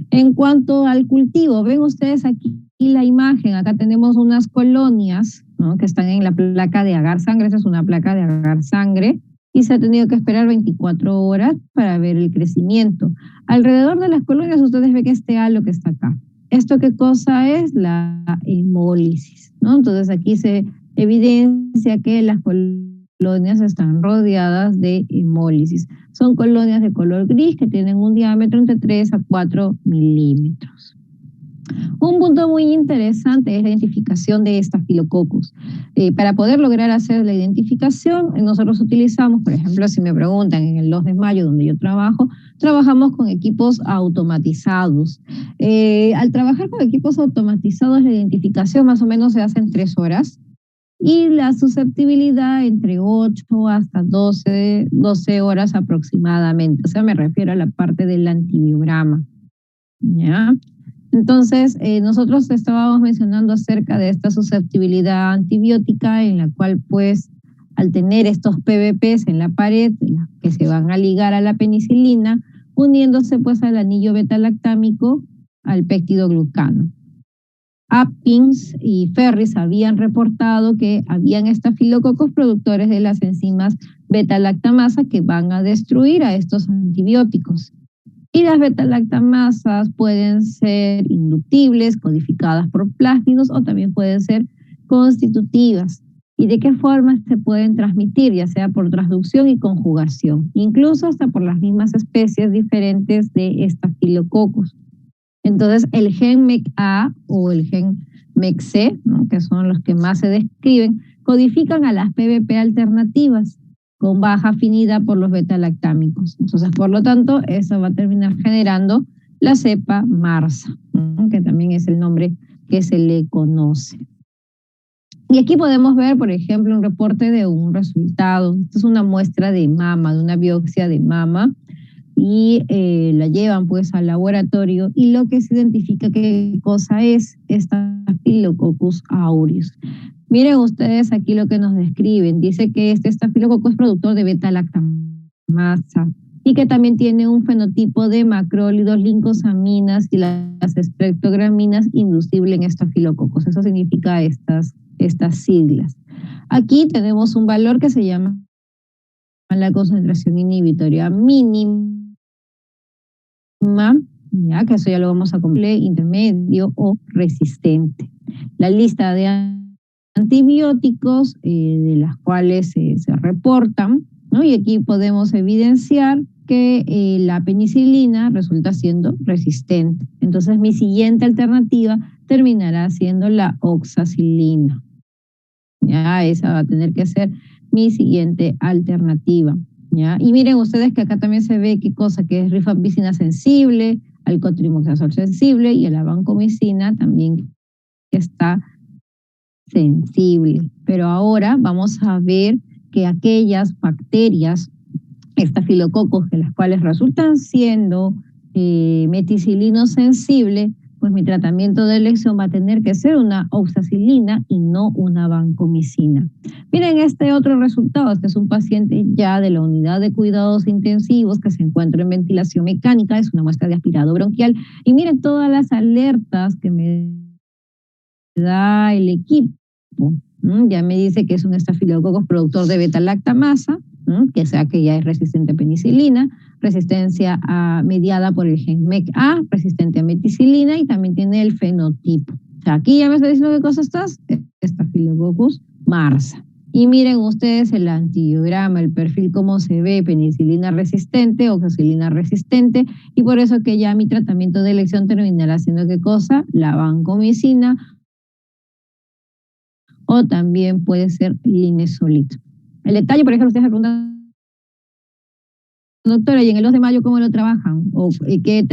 En cuanto al cultivo, ven ustedes aquí la imagen, acá tenemos unas colonias, ¿no? Que están en la placa de agar sangre, esa es una placa de agar sangre y se ha tenido que esperar 24 horas para ver el crecimiento. Alrededor de las colonias ustedes ven este halo que está acá. ¿Esto qué cosa es? La hemólisis, ¿no? Entonces aquí se evidencia que las colonias están rodeadas de hemólisis. Son colonias de color gris que tienen un diámetro entre 3 a 4 milímetros. Un punto muy interesante es la identificación de estafilococos. Para poder lograr hacer la identificación, nosotros utilizamos, por ejemplo, si me preguntan en el 2 de mayo donde yo trabajo, trabajamos con equipos automatizados. Al trabajar con equipos automatizados, la identificación más o menos se hace en 3 horas. Y la susceptibilidad entre 8 hasta 12 horas aproximadamente. O sea, me refiero a la parte del antibiograma. ¿Ya? Entonces, nosotros estábamos mencionando acerca de esta susceptibilidad antibiótica en la cual, pues, al tener estos PBPs en la pared que se van a ligar a la penicilina, uniéndose pues al anillo beta-lactámico al péptidoglucano. Atkins y Ferris habían reportado que habían estafilococos productores de las enzimas beta-lactamasa que van a destruir a estos antibióticos. Y las beta-lactamasas pueden ser inductibles, codificadas por plásmidos o también pueden ser constitutivas. y de qué forma se pueden transmitir, ya sea por transducción y conjugación, incluso hasta por las mismas especies diferentes de estafilococos. Entonces, el gen MEC-A o el gen MEC-C, ¿no?, que son los que más se describen, codifican a las PBP alternativas con baja afinidad por los beta-lactámicos. Entonces, por lo tanto, eso va a terminar generando la cepa MARSA, ¿no?, que también es el nombre que se le conoce. Y aquí podemos ver, por ejemplo, un reporte de un resultado. Esto es una muestra de mama, de una biopsia de mama, y la llevan pues al laboratorio y lo que se identifica qué cosa es Staphylococcus aureus. Miren ustedes aquí lo que nos describen. Dice que este estafilococo es productor de beta-lactamasa y que también tiene un fenotipo de macrólidos, lincosaminas y las espectrograminas inducible en estafilococos. Eso significa estas siglas. Aquí tenemos un valor que se llama la concentración inhibitoria mínima, ya que eso ya lo vamos a completar, intermedio o resistente. La lista de antibióticos de las cuales se reportan, ¿no? Y aquí podemos evidenciar que la penicilina resulta siendo resistente. Entonces mi siguiente alternativa terminará siendo la oxacilina. Ya, esa va a tener que ser mi siguiente alternativa. ¿Ya? Y miren ustedes que acá también se ve qué cosa, que es rifampicina sensible, al cotrimoxazol sensible y a la vancomicina también está sensible. Pero ahora vamos a ver que aquellas bacterias, estafilococos, que las cuales resultan siendo meticilino sensible, pues mi tratamiento de elección va a tener que ser una oxacilina y no una vancomicina. Miren este otro resultado. Este es un paciente ya de la unidad de cuidados intensivos que se encuentra en ventilación mecánica, es una muestra de aspirado bronquial. Y miren todas las alertas que me da el equipo. Ya me dice que es un estafilococos productor de beta-lactamasa, que sea que ya es resistente a penicilina, resistencia mediada por el gen MEC-A, resistente a meticilina y también tiene el fenotipo. O sea, aquí ya me está diciendo qué cosa estás, Staphylococcus MARSA. Y miren ustedes el antibiograma, el perfil cómo se ve, penicilina resistente, oxacilina resistente, y por eso que ya mi tratamiento de elección terminará siendo qué cosa, la vancomicina, o también puede ser linezolid. El detalle, por ejemplo, ustedes me preguntan, doctora, ¿y en el 2 de mayo cómo lo trabajan? ¿O qué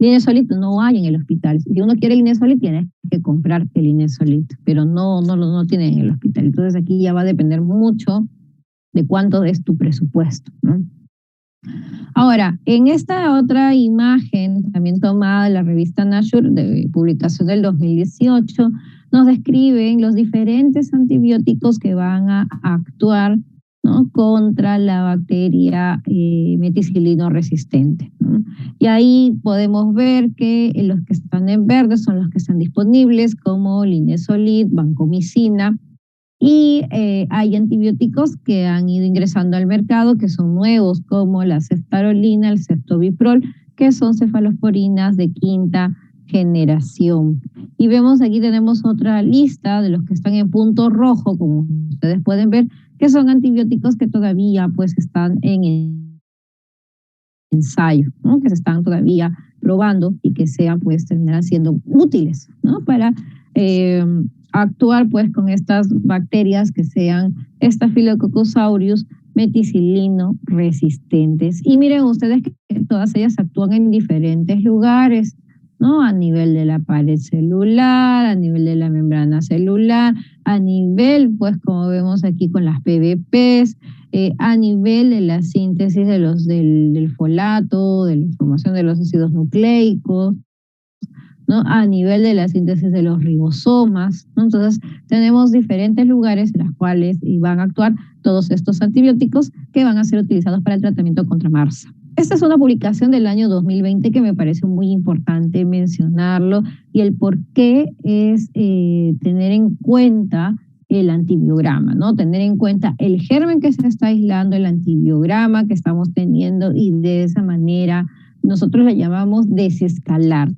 linezolid no hay en el hospital? Si uno quiere linezolid, tiene que comprar el linezolid, pero no tienen en el hospital. Entonces aquí ya va a depender mucho de cuánto es tu presupuesto, ¿no? Ahora, en esta otra imagen, también tomada de la revista Nature, de publicación del 2018, nos describen los diferentes antibióticos que van a actuar, ¿no?, contra la bacteria meticilino resistente, ¿no? Y ahí podemos ver que los que están en verde son los que están disponibles, como linezolid, vancomicina, y hay antibióticos que han ido ingresando al mercado que son nuevos, como la ceftarolina, el ceftobiprol, que son cefalosporinas de quinta generación. Y vemos aquí tenemos otra lista de los que están en punto rojo, como ustedes pueden ver, que son antibióticos que todavía pues están en ensayo, ¿no?, que se están todavía probando y que sean pues terminarán siendo útiles, ¿no?, para actuar pues con estas bacterias que sean Staphylococcus aureus meticilino resistentes. Y miren ustedes que todas ellas actúan en diferentes lugares, ¿no?, a nivel de la pared celular, a nivel de la membrana celular, a nivel, pues como vemos aquí con las PBPs, a nivel de la síntesis de del folato, de la formación de los ácidos nucleicos, ¿no?, a nivel de la síntesis de los ribosomas, ¿no? Entonces tenemos diferentes lugares en los cuales van a actuar todos estos antibióticos que van a ser utilizados para el tratamiento contra MARSA. Esta es una publicación del año 2020 que me parece muy importante mencionarlo, y el por qué es tener en cuenta el antibiograma, ¿no? Tener en cuenta el germen que se está aislando, el antibiograma que estamos teniendo, y de esa manera nosotros le llamamos desescalar.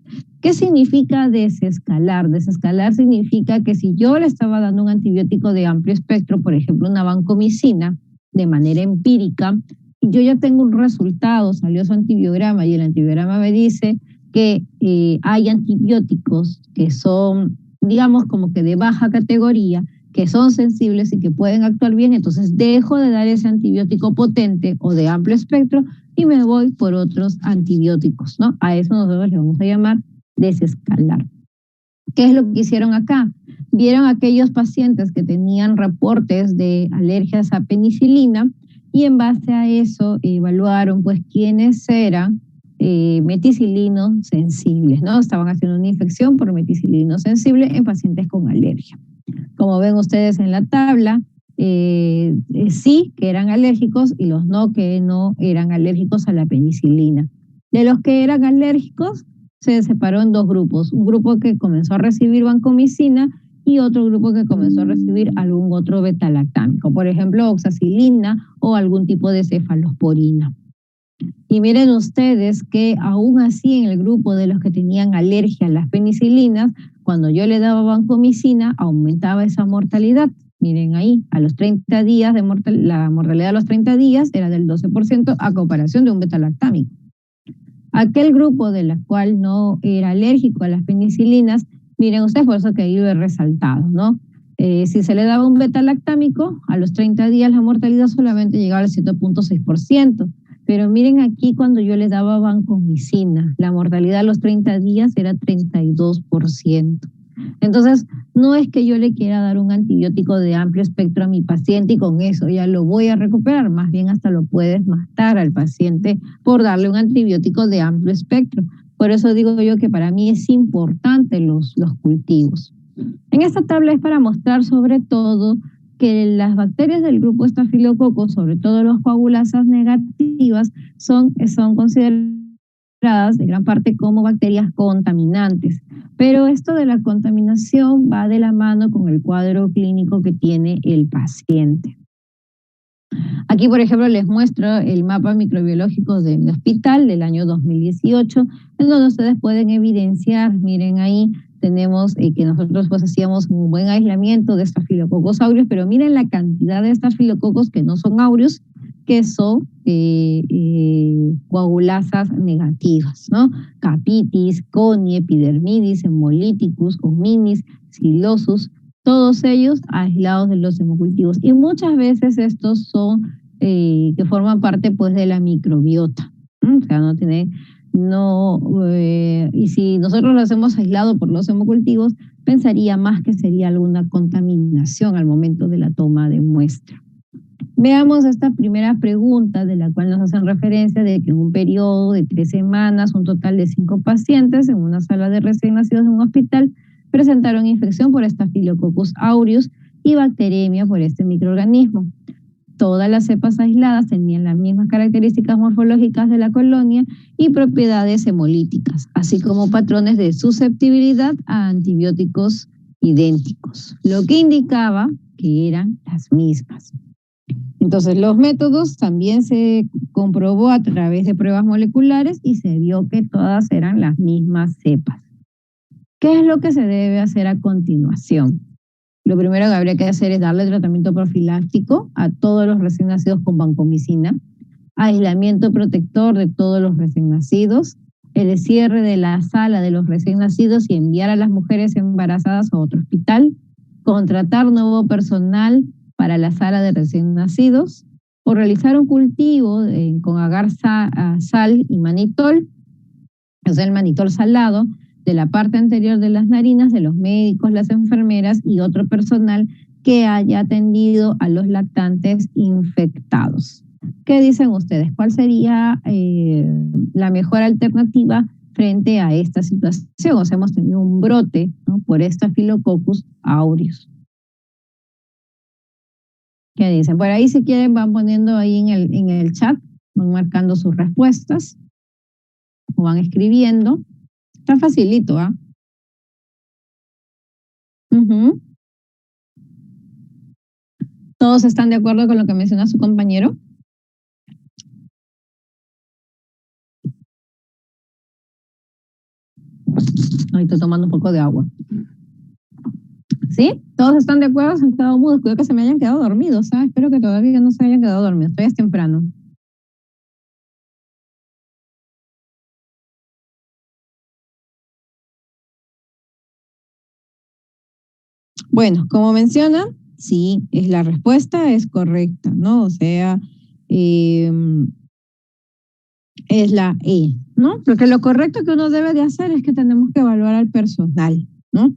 ¿Qué significa desescalar? Desescalar significa que si yo le estaba dando un antibiótico de amplio espectro, por ejemplo, una vancomicina, de manera empírica, y yo ya tengo un resultado, salió su antibiograma y el antibiograma me dice que hay antibióticos que son, digamos, como que de baja categoría, que son sensibles y que pueden actuar bien, entonces dejo de dar ese antibiótico potente o de amplio espectro y me voy por otros antibióticos, ¿no? A eso nosotros le vamos a llamar desescalar. ¿Qué es lo que hicieron acá? Vieron aquellos pacientes que tenían reportes de alergias a penicilina y en base a eso evaluaron pues quiénes eran meticilinos sensibles, ¿no? Estaban haciendo una infección por meticilino sensible en pacientes con alergia. Como ven ustedes en la tabla, sí que eran alérgicos y los no que no eran alérgicos a la penicilina. De los que eran alérgicos, se separó en dos grupos. Un grupo que comenzó a recibir vancomicina y otro grupo que comenzó a recibir algún otro betalactámico, por ejemplo, oxacilina o algún tipo de cefalosporina. Y miren ustedes que aún así en el grupo de los que tenían alergia a las penicilinas, cuando yo le daba vancomicina, aumentaba esa mortalidad. Miren ahí, a los 30 días, la mortalidad a los 30 días era del 12% a comparación de un betalactámico. Aquel grupo de la cual no era alérgico a las penicilinas, miren ustedes, por eso que ahí lo he resaltado, ¿no? Si se le daba un betalactámico, a los 30 días la mortalidad solamente llegaba al 7.6%. Pero miren aquí cuando yo le daba vancomicina, la mortalidad a los 30 días era 32%. Entonces, no es que yo le quiera dar un antibiótico de amplio espectro a mi paciente y con eso ya lo voy a recuperar, más bien hasta lo puedes matar al paciente por darle un antibiótico de amplio espectro. Por eso digo yo que para mí es importante los cultivos. En esta tabla es para mostrar sobre todo que las bacterias del grupo Staphylococcus, sobre todo los coagulasas negativas, son consideradas de gran parte como bacterias contaminantes. Pero esto de la contaminación va de la mano con el cuadro clínico que tiene el paciente. Aquí, por ejemplo, les muestro el mapa microbiológico de mi hospital del año 2018, en donde ustedes pueden evidenciar, miren ahí, tenemos que nosotros pues hacíamos un buen aislamiento de Staphylococcus aureus, pero miren la cantidad de estafilococos que no son aureus, que son coagulasas negativas, ¿no? Capitis, coni, epidermidis, hemolíticus, hominis, silosus, todos ellos aislados de los hemocultivos. Y muchas veces estos son que forman parte pues de la microbiota. O sea, no tienen, y si nosotros lo hacemos aislado por los hemocultivos, pensaría más que sería alguna contaminación al momento de la toma de muestra. Veamos esta primera pregunta de la cual nos hacen referencia de que en un periodo de 3 semanas, un total de 5 pacientes en una sala de recién nacidos de un hospital presentaron infección por Staphylococcus aureus y bacteremia por este microorganismo. Todas las cepas aisladas tenían las mismas características morfológicas de la colonia y propiedades hemolíticas, así como patrones de susceptibilidad a antibióticos idénticos, lo que indicaba que eran las mismas. Entonces, los métodos también se comprobó a través de pruebas moleculares y se vio que todas eran las mismas cepas. ¿Qué es lo que se debe hacer a continuación? Lo primero que habría que hacer es darle tratamiento profiláctico a todos los recién nacidos con vancomicina, aislamiento protector de todos los recién nacidos, el cierre de la sala de los recién nacidos y enviar a las mujeres embarazadas a otro hospital, contratar nuevo personal para la sala de recién nacidos, o realizar un cultivo con agar sal y manitol, o sea, el manitol salado, de la parte anterior de las narinas de los médicos, las enfermeras y otro personal que haya atendido a los lactantes infectados. ¿Qué dicen ustedes? ¿Cuál sería la mejor alternativa frente a esta situación? O sea, hemos tenido un brote, ¿no?, por Staphylococcus aureus. ¿Qué dicen? Por ahí si quieren van poniendo ahí en el chat, van marcando sus respuestas o van escribiendo. Está facilito, ¿ah? ¿Todos están de acuerdo con lo que menciona su compañero? Ahí estoy tomando un poco de agua. ¿Sí? ¿Todos están de acuerdo? ¿Se han quedado mudos? Cuidado que se me hayan quedado dormidos, ¿sabes? Espero que todavía no se hayan quedado dormidos. Todavía es temprano. Bueno, como menciona, sí, es la respuesta es correcta, ¿no? O sea, eh, es la E, ¿no? Porque lo correcto que uno debe de hacer es que tenemos que evaluar al personal, ¿no?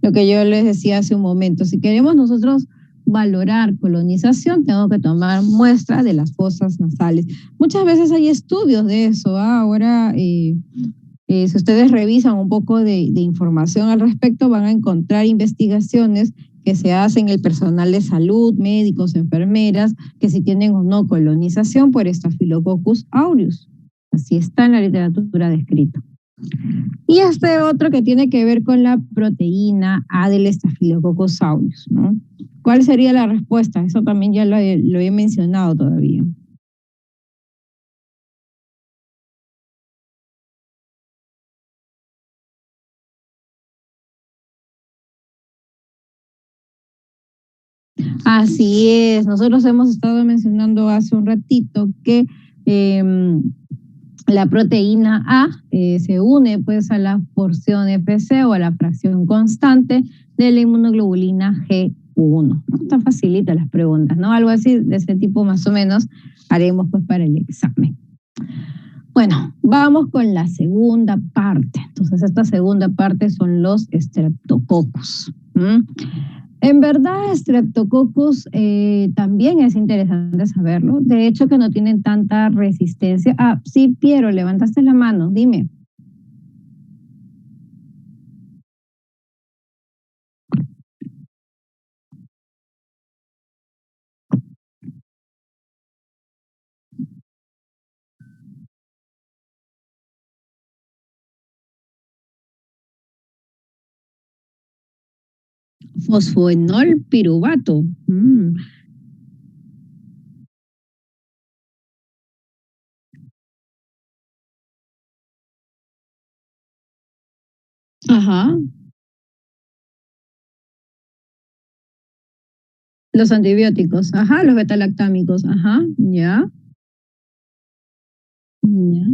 Lo que yo les decía hace un momento, si queremos nosotros valorar colonización, tengo que tomar muestra de las fosas nasales. Muchas veces hay estudios de eso, ¿ah? Ahora, si ustedes revisan un poco de información al respecto, van a encontrar investigaciones que se hacen el personal de salud, médicos, enfermeras, que si tienen o no colonización por Staphylococcus aureus. Así está en la literatura descrito. Y este otro que tiene que ver con la proteína A del Staphylococcus aureus, ¿no? ¿Cuál sería la respuesta? Eso también ya lo he mencionado todavía. Así es, nosotros hemos estado mencionando hace un ratito que la proteína A se une pues a la porción FC o a la fracción constante de la inmunoglobulina G1. ¿No? Está facilita las preguntas, ¿no? Algo así de ese tipo más o menos haremos pues para el examen. Bueno, vamos con la segunda parte. Entonces, esta segunda parte son los estreptococos. En verdad, Streptococcus también es interesante saberlo. De hecho, que no tienen tanta resistencia. Ah, sí, Piero, levantaste la mano, dime. Fosfoenol piruvato. Ajá. Los antibióticos, ajá, los betalactámicos, ajá, ya, ya.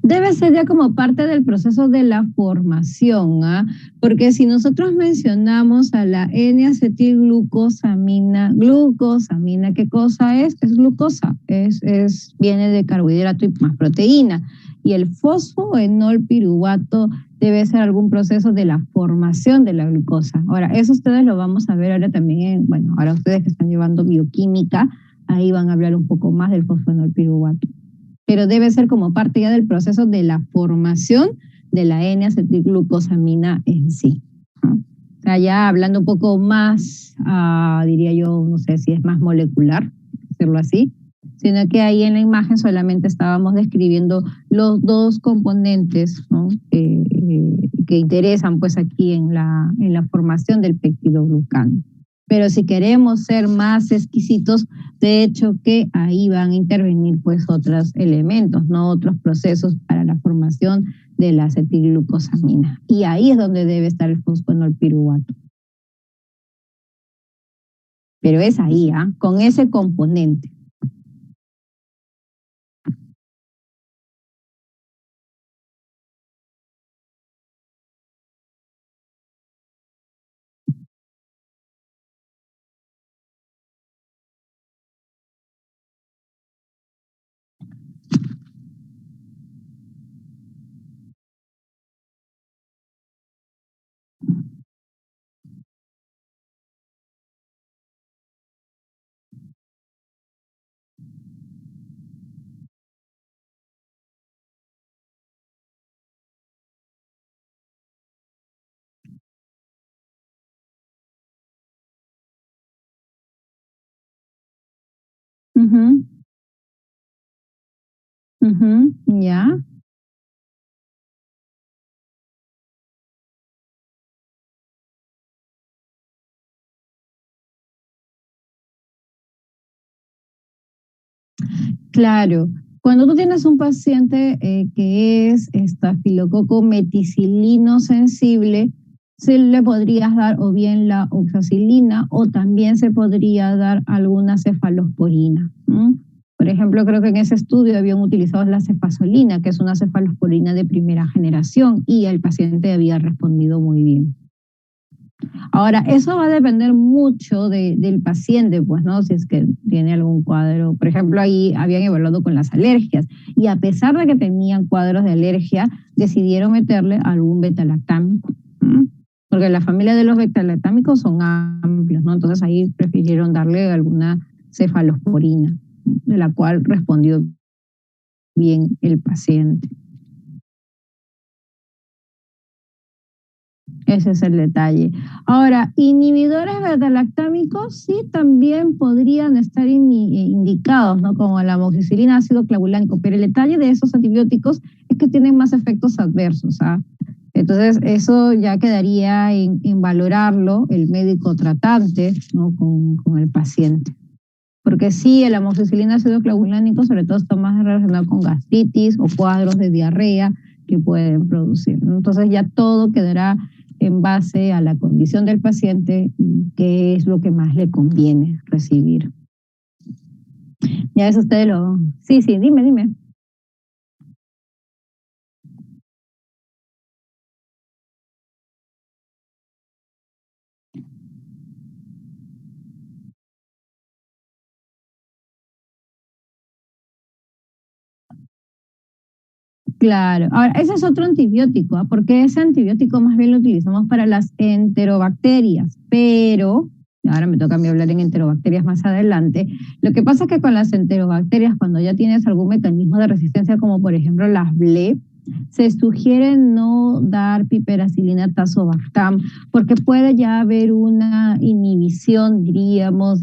Debe ser ya como parte del proceso de la formación, ¿ah? Porque si nosotros mencionamos a la N-acetilglucosamina, glucosamina, ¿qué cosa es? Es glucosa, viene de carbohidrato y más proteína. Y el fosfoenol piruvato debe ser algún proceso de la formación de la glucosa. Ahora, eso ustedes lo vamos a ver ahora también, bueno, ahora ustedes que están llevando bioquímica, ahí van a hablar un poco más del fosfoenol piruvato, pero debe ser como parte ya del proceso de la formación de la N-acetilglucosamina en sí, ¿no? O sea, ya hablando un poco más, diría yo, no sé si es más molecular, decirlo así, sino que ahí en la imagen solamente estábamos describiendo los dos componentes, ¿no? Que interesan pues aquí en la formación del peptidoglucano. Pero si queremos ser más exquisitos, de hecho que ahí van a intervenir pues otros elementos, no otros procesos para la formación de la acetilglucosamina. Y ahí es donde debe estar el fosfonol piruvato. Pero es ahí, ¿ah? Con ese componente. Ujú, ujú, ya. Claro, cuando tú tienes un paciente que es estafilococo meticilino sensible, se le podrías dar o bien la oxacilina o también se podría dar alguna cefalosporina, ¿no? Por ejemplo, creo que en ese estudio habían utilizado la cefazolina, que es una cefalosporina de primera generación, y el paciente había respondido muy bien. Ahora, eso va a depender mucho del paciente, pues, ¿no? Si es que tiene algún cuadro. Por ejemplo, ahí habían evaluado con las alergias y a pesar de que tenían cuadros de alergia, decidieron meterle algún betalactámico. Porque la familia de los betalactámicos son amplios, ¿no? Entonces ahí prefirieron darle alguna cefalosporina, de la cual respondió bien el paciente. Ese es el detalle. Ahora, inhibidores beta-lactámicos sí también podrían estar indicados, ¿no? Como la amoxicilina, ácido clavulánico, pero el detalle de esos antibióticos es que tienen más efectos adversos, ¿ah? Entonces, eso ya quedaría en valorarlo el médico tratante, ¿no? Con el paciente. Porque sí, el amoxicilina ácido clavulánico sobre todo está más relacionado con gastritis o cuadros de diarrea que pueden producir, ¿no? Entonces ya todo quedará en base a la condición del paciente, qué es lo que más le conviene recibir. Ya eso usted lo... Sí, sí, dime. Claro, ahora ese es otro antibiótico, ¿ah? Porque ese antibiótico más bien lo utilizamos para las enterobacterias, pero ahora me toca a mí hablar en enterobacterias más adelante. Lo que pasa es que con las enterobacterias, cuando ya tienes algún mecanismo de resistencia, como por ejemplo las BLE, se sugiere no dar piperacilina tazobactam porque puede ya haber una inhibición, diríamos,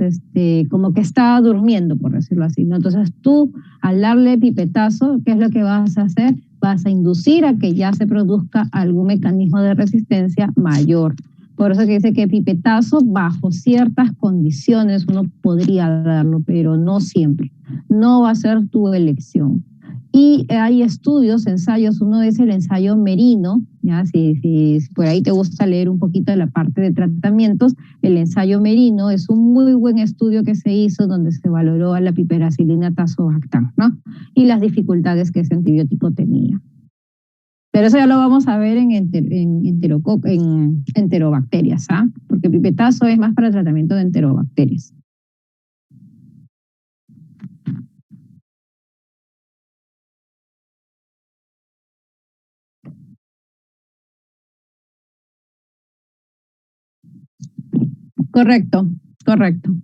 como que está durmiendo, por decirlo así, ¿no? Entonces tú, al darle pipetazo, ¿qué es lo que vas a hacer? Vas a inducir a que ya se produzca algún mecanismo de resistencia mayor. Por eso que dice que pipetazo bajo ciertas condiciones uno podría darlo, pero no siempre. No va a ser tu elección. Y hay estudios, ensayos, uno es el ensayo Merino, ¿ya? Si por ahí te gusta leer un poquito de la parte de tratamientos, el ensayo Merino es un muy buen estudio que se hizo donde se valoró a la piperacilina tazobactam, ¿no? Y las dificultades que ese antibiótico tenía. Pero eso ya lo vamos a ver en enterobacterias, ¿ah? Porque pipetazo es más para tratamiento de enterobacterias. Correcto, correcto.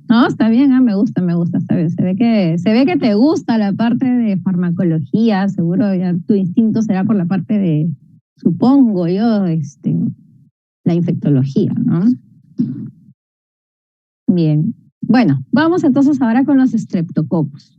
No, está bien, me gusta, está bien. Se ve que te gusta la parte de farmacología, seguro ya tu instinto será por la parte de, supongo yo, la infectología, ¿no? Bien. Bueno, vamos entonces ahora con los estreptococos.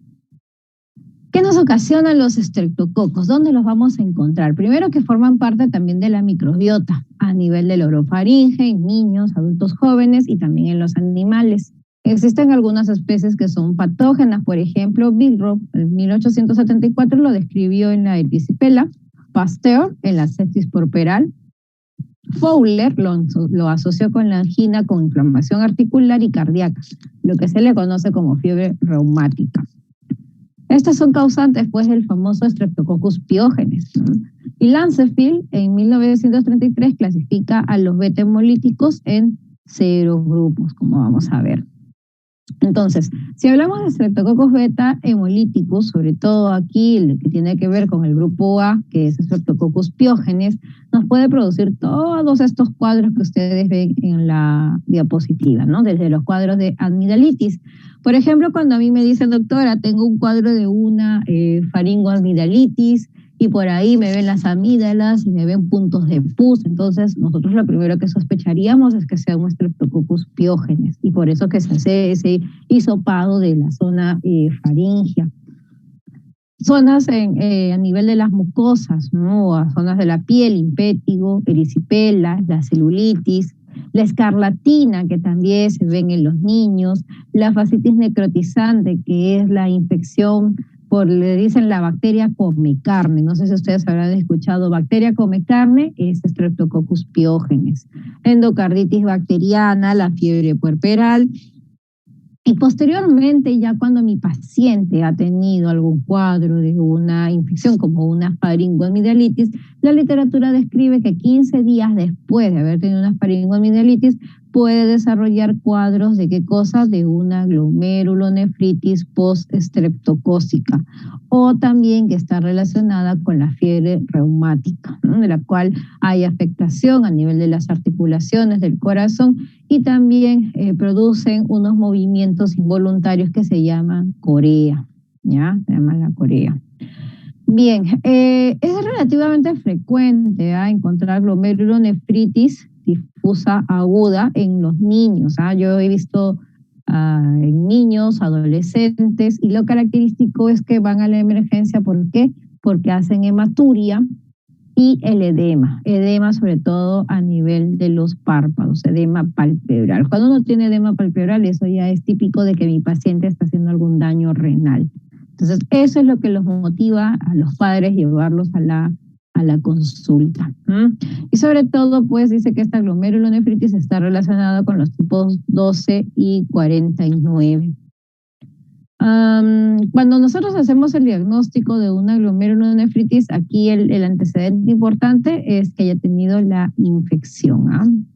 ¿Qué nos ocasionan los estreptococos? ¿Dónde los vamos a encontrar? Primero que forman parte también de la microbiota a nivel del orofaringe, en niños, adultos jóvenes y también en los animales. Existen algunas especies que son patógenas, por ejemplo, Billroth en 1874 lo describió en la erisipela, Pasteur en la sepsis puerperal, Fowler lo asoció con la angina con inflamación articular y cardíaca, lo que se le conoce como fiebre reumática. Estas son causantes, pues, del famoso Streptococcus piógenes, ¿no? Y Lancefield, en 1933, clasifica a los beta hemolíticos en 0 grupos, como vamos a ver. Entonces, si hablamos de Streptococcus beta hemolíticos, sobre todo aquí el que tiene que ver con el grupo A, que es Streptococcus piógenes, nos puede producir todos estos cuadros que ustedes ven en la diapositiva, ¿no? Desde los cuadros de amigdalitis. Por ejemplo, cuando a mí me dicen, doctora, tengo un cuadro de una faringoamigdalitis, y por ahí me ven las amígdalas y me ven puntos de pus. Entonces, nosotros lo primero que sospecharíamos es que sea un Streptococcus piógenes y por eso que se hace ese hisopado de la zona faríngea. Zonas a nivel de las mucosas, ¿no? A zonas de la piel, impétigo, erisipela, la celulitis. La escarlatina, que también se ven en los niños, la fascitis necrotizante, que es la infección le dicen la bacteria come carne. No sé si ustedes habrán escuchado, bacteria come carne, es Streptococcus pyogenes. Endocarditis bacteriana, la fiebre puerperal. Y posteriormente, ya cuando mi paciente ha tenido algún cuadro de una infección como una faringoamigdalitis, la literatura describe que 15 días después de haber tenido una faringoamigdalitis puede desarrollar cuadros de qué cosa, de una glomerulonefritis post-estreptocócica, o también que está relacionada con la fiebre reumática, ¿no? De la cual hay afectación a nivel de las articulaciones del corazón y también producen unos movimientos involuntarios que se llaman corea, ¿ya? Se llaman la corea. Bien, es relativamente frecuente encontrar glomerulonefritis difusa aguda en los niños. Yo he visto en niños, adolescentes, y lo característico es que van a la emergencia. ¿Por qué? Porque hacen hematuria y el edema sobre todo a nivel de los párpados, edema palpebral. Cuando uno tiene edema palpebral, eso ya es típico de que mi paciente está haciendo algún daño renal. Entonces, eso es lo que los motiva a los padres llevarlos a la consulta. Y sobre todo, pues dice que esta glomerulonefritis está relacionada con los tipos 12 y 49. Cuando nosotros hacemos el diagnóstico de una glomerulonefritis, aquí el antecedente importante es que haya tenido la infección.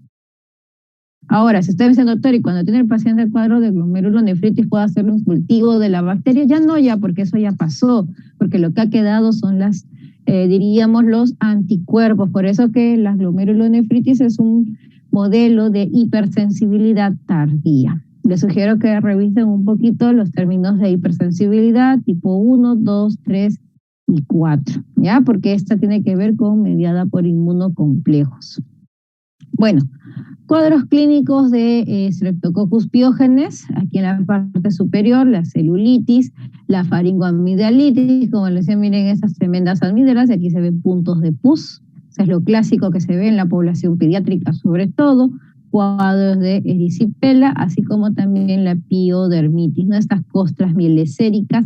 Ahora, si usted me dice, doctor, y cuando tiene el paciente el cuadro de glomerulonefritis, ¿puede hacer un cultivo de la bacteria? Ya no, porque eso ya pasó, porque lo que ha quedado son diríamos, los anticuerpos. Por eso que la glomerulonefritis es un modelo de hipersensibilidad tardía. Les sugiero que revisen un poquito los términos de hipersensibilidad tipo 1, 2, 3 y 4, ¿ya? Porque esta tiene que ver con mediada por inmunocomplejos. Bueno, cuadros clínicos de Streptococcus pyogenes, aquí en la parte superior, la celulitis, la faringoamigdalitis, como les decía, miren esas tremendas amígdalas, y aquí se ven puntos de pus, eso es lo clásico que se ve en la población pediátrica sobre todo, cuadros de erisipela, así como también la piodermitis, ¿no? Estas costras mieleséricas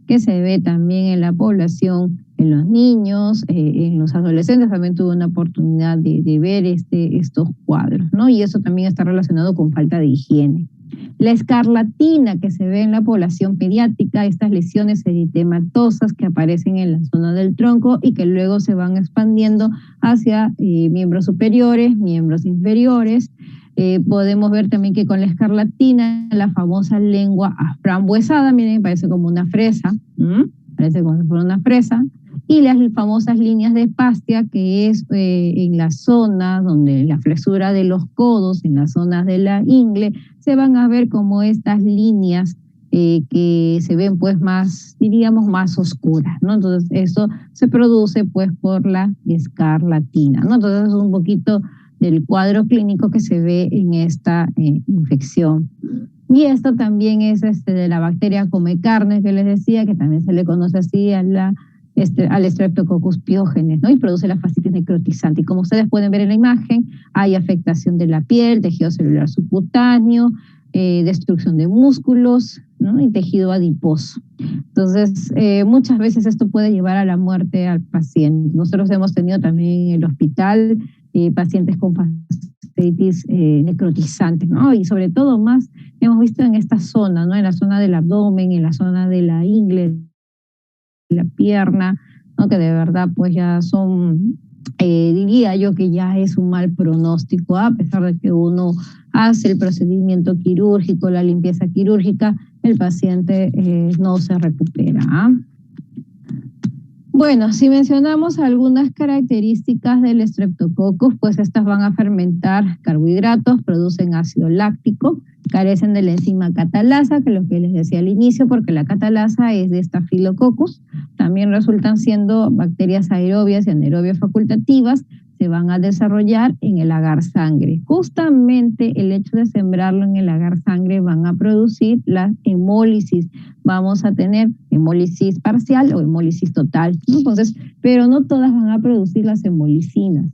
que se ve también en la población, en los niños, en los adolescentes. También tuve una oportunidad de ver estos cuadros, ¿no? Y eso también está relacionado con falta de higiene. La escarlatina que se ve en la población pediátrica, estas lesiones eritematosas que aparecen en la zona del tronco y que luego se van expandiendo hacia miembros superiores, miembros inferiores. Podemos ver también que con la escarlatina, la famosa lengua aframbuesada, miren, parece como una fresa, parece como si fuera una fresa, y las famosas líneas de Pastia, que es en la zona donde la flexura de los codos, en las zonas de la ingle, se van a ver como estas líneas que se ven pues más, diríamos, más oscuras, ¿no? Entonces eso se produce pues por la escarlatina, ¿no? Entonces es un poquito del cuadro clínico que se ve en esta infección. Y esto también es de la bacteria come carne, que les decía, que también se le conoce así al Streptococcus pyogenes, ¿no? Y produce la fascitis necrotizante. Y como ustedes pueden ver en la imagen, hay afectación de la piel, tejido celular subcutáneo, destrucción de músculos, ¿no? Y tejido adiposo. Entonces, muchas veces esto puede llevar a la muerte al paciente. Nosotros hemos tenido también en el hospital pacientes con fascitis necrotizante, ¿no? Y sobre todo más hemos visto en esta zona, ¿no? En la zona del abdomen, en la zona de la ingle, la pierna, ¿no? Que de verdad pues ya son, diría yo que ya es un mal pronóstico, a pesar de que uno hace el procedimiento quirúrgico, la limpieza quirúrgica, el paciente no se recupera. Bueno, si mencionamos algunas características del Streptococcus, pues estas van a fermentar carbohidratos, producen ácido láctico, carecen de la enzima catalasa, que es lo que les decía al inicio, porque la catalasa es de Staphylococcus. También resultan siendo bacterias aerobias y anaerobias facultativas, se van a desarrollar en el agar sangre. Justamente el hecho de sembrarlo en el agar sangre van a producir la hemólisis. Vamos a tener hemólisis parcial o hemólisis total. Entonces, pero no todas van a producir las hemolicinas.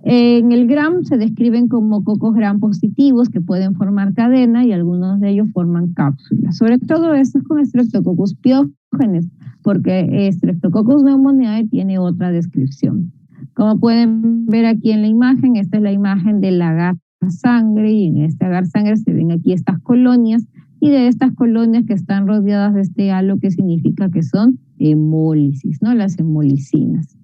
En el gram se describen como cocos gram positivos que pueden formar cadena y algunos de ellos forman cápsulas. Sobre todo esto es con Streptococcus pyogenes, porque Streptococcus pneumoniae tiene otra descripción. Como pueden ver aquí en la imagen, esta es la imagen del agar sangre y en este agar sangre se ven aquí estas colonias y de estas colonias que están rodeadas de este halo que significa que son hemólisis, ¿no? Las hemolicinas.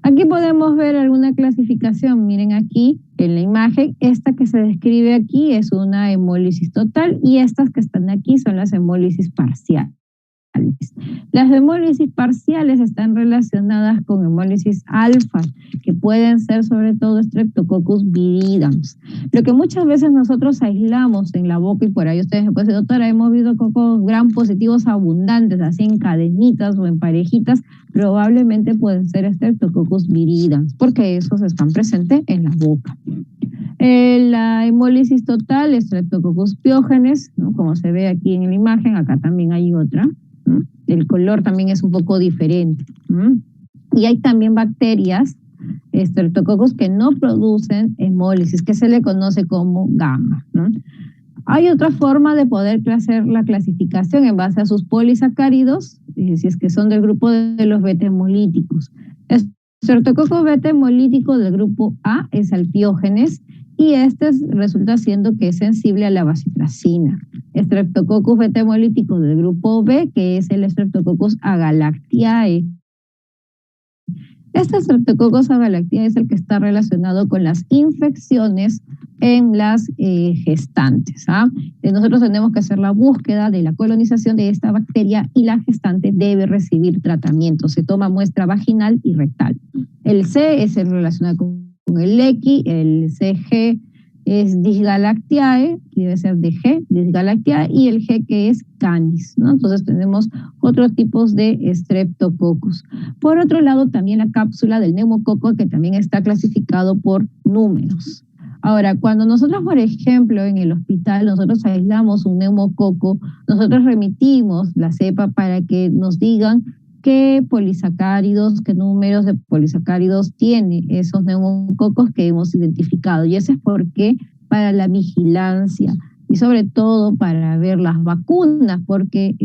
Aquí podemos ver alguna clasificación. Miren aquí en la imagen, esta que se describe aquí es una hemólisis total y estas que están aquí son las hemólisis parciales. Las hemólisis parciales están relacionadas con hemólisis alfa, que pueden ser sobre todo Streptococcus viridans. Lo que muchas veces nosotros aislamos en la boca y por ahí ustedes pueden decir, doctora, hemos visto cocos gram positivos abundantes, así en cadenitas o en parejitas, probablemente pueden ser Streptococcus viridans, porque esos están presentes en la boca. La hemólisis total, Streptococcus pyogenes, ¿no? Como se ve aquí en la imagen, acá también hay otra. El color también es un poco diferente. Y hay también bacterias, Streptococcus, que no producen hemólisis, que se le conoce como gamma, ¿no? Hay otra forma de poder hacer la clasificación en base a sus polisacáridos, si es que son del grupo de los beta-hemolíticos. Streptococcus beta-hemolítico del grupo A es Alpiógenes y resulta siendo que es sensible a la bacitracina. Streptococcus beta-hemolítico del grupo B, que es el Streptococcus agalactiae. Este Streptococcus agalactiae es el que está relacionado con las infecciones en las gestantes. Nosotros tenemos que hacer la búsqueda de la colonización de esta bacteria y la gestante debe recibir tratamiento. Se toma muestra vaginal y rectal. El C es el relacionado con el X, el CG es Disgalactiae, que debe ser de G, Disgalactiae, y el G que es Canis, ¿no? Entonces tenemos otros tipos de Streptococcus. Por otro lado, también la cápsula del neumococo, que también está clasificado por números. Ahora, cuando nosotros, por ejemplo, en el hospital, nosotros aislamos un neumococo, nosotros remitimos la cepa para que nos digan qué polisacáridos, qué números de polisacáridos tiene esos neumococos que hemos identificado. Y eso es porque para la vigilancia y sobre todo para ver las vacunas, porque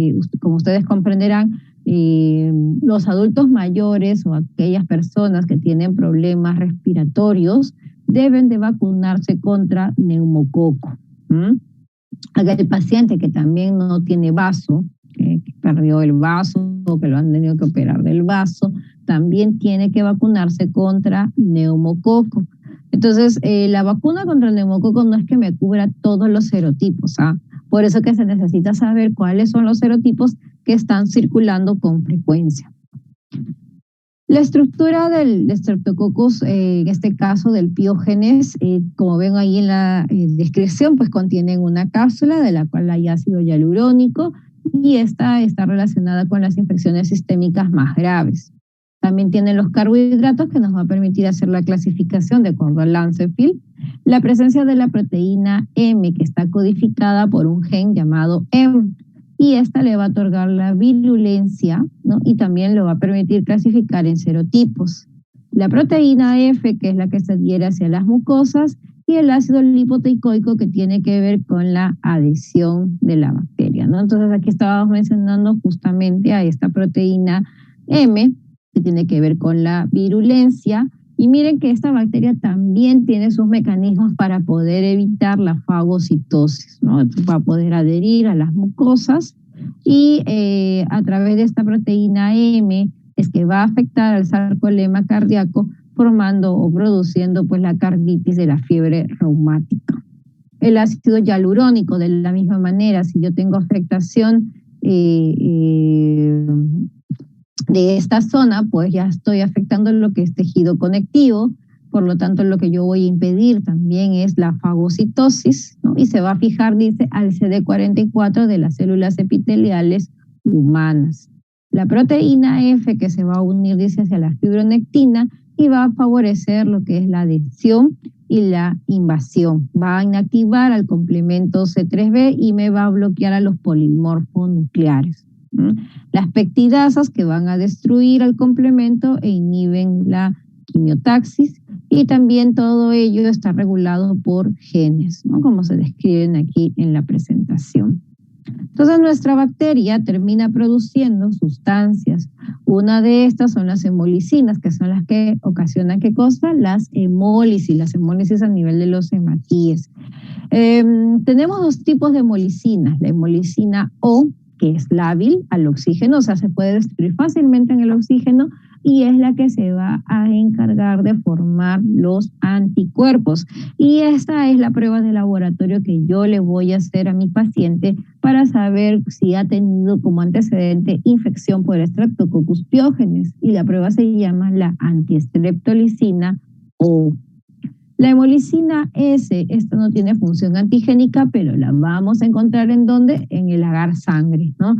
como ustedes comprenderán, los adultos mayores o aquellas personas que tienen problemas respiratorios deben de vacunarse contra neumococo. Aquel paciente que también no tiene vaso, que perdió el vaso o que lo han tenido que operar del vaso, también tiene que vacunarse contra neumococo. Entonces, la vacuna contra el neumococo no es que me cubra todos los serotipos. Por eso que se necesita saber cuáles son los serotipos que están circulando con frecuencia. La estructura del Streptococcus, en este caso del Piógenes, como ven ahí en la descripción, pues contienen una cápsula de la cual hay ácido hialurónico y esta está relacionada con las infecciones sistémicas más graves. También tienen los carbohidratos que nos va a permitir hacer la clasificación de acuerdo al Lancefield. La presencia de la proteína M que está codificada por un gen llamado M. Y esta le va a otorgar la virulencia, ¿no? Y también lo va a permitir clasificar en serotipos. La proteína F, que es la que se adhiere hacia las mucosas, y el ácido lipoteicoico, que tiene que ver con la adhesión de la bacteria, ¿no? Entonces aquí estábamos mencionando justamente a esta proteína M, que tiene que ver con la virulencia. Y miren que esta bacteria también tiene sus mecanismos para poder evitar la fagocitosis, ¿no? Va a poder adherir a las mucosas y a través de esta proteína M es que va a afectar al sarcolema cardíaco formando o produciendo pues la carditis de la fiebre reumática. El ácido hialurónico de la misma manera, si yo tengo afectación de esta zona, pues ya estoy afectando lo que es tejido conectivo, por lo tanto lo que yo voy a impedir también es la fagocitosis, ¿no? Y se va a fijar, dice, al CD44 de las células epiteliales humanas. La proteína F que se va a unir, dice, hacia la fibronectina y va a favorecer lo que es la adhesión y la invasión. Va a inactivar al complemento C3b y me va a bloquear a los polimorfonucleares. Las peptidasas que van a destruir al complemento e inhiben la quimiotaxis, y también todo ello está regulado por genes, ¿no? Como se describen aquí en la presentación. Entonces nuestra bacteria termina produciendo sustancias. Una de estas son las hemolicinas, que son las que ocasionan, ¿qué cosa? Las hemólisis a nivel de los hematíes. Tenemos dos tipos de hemolicinas, la hemolicina O, que es lábil al oxígeno, o sea, se puede destruir fácilmente en el oxígeno, y es la que se va a encargar de formar los anticuerpos. Y esta es la prueba de laboratorio que yo le voy a hacer a mi paciente para saber si ha tenido como antecedente infección por Streptococcus pyogenes, y la prueba se llama la antiestreptolicina O. La hemolicina S, esta no tiene función antigénica, pero la vamos a encontrar ¿en dónde? En el agar sangre, ¿no?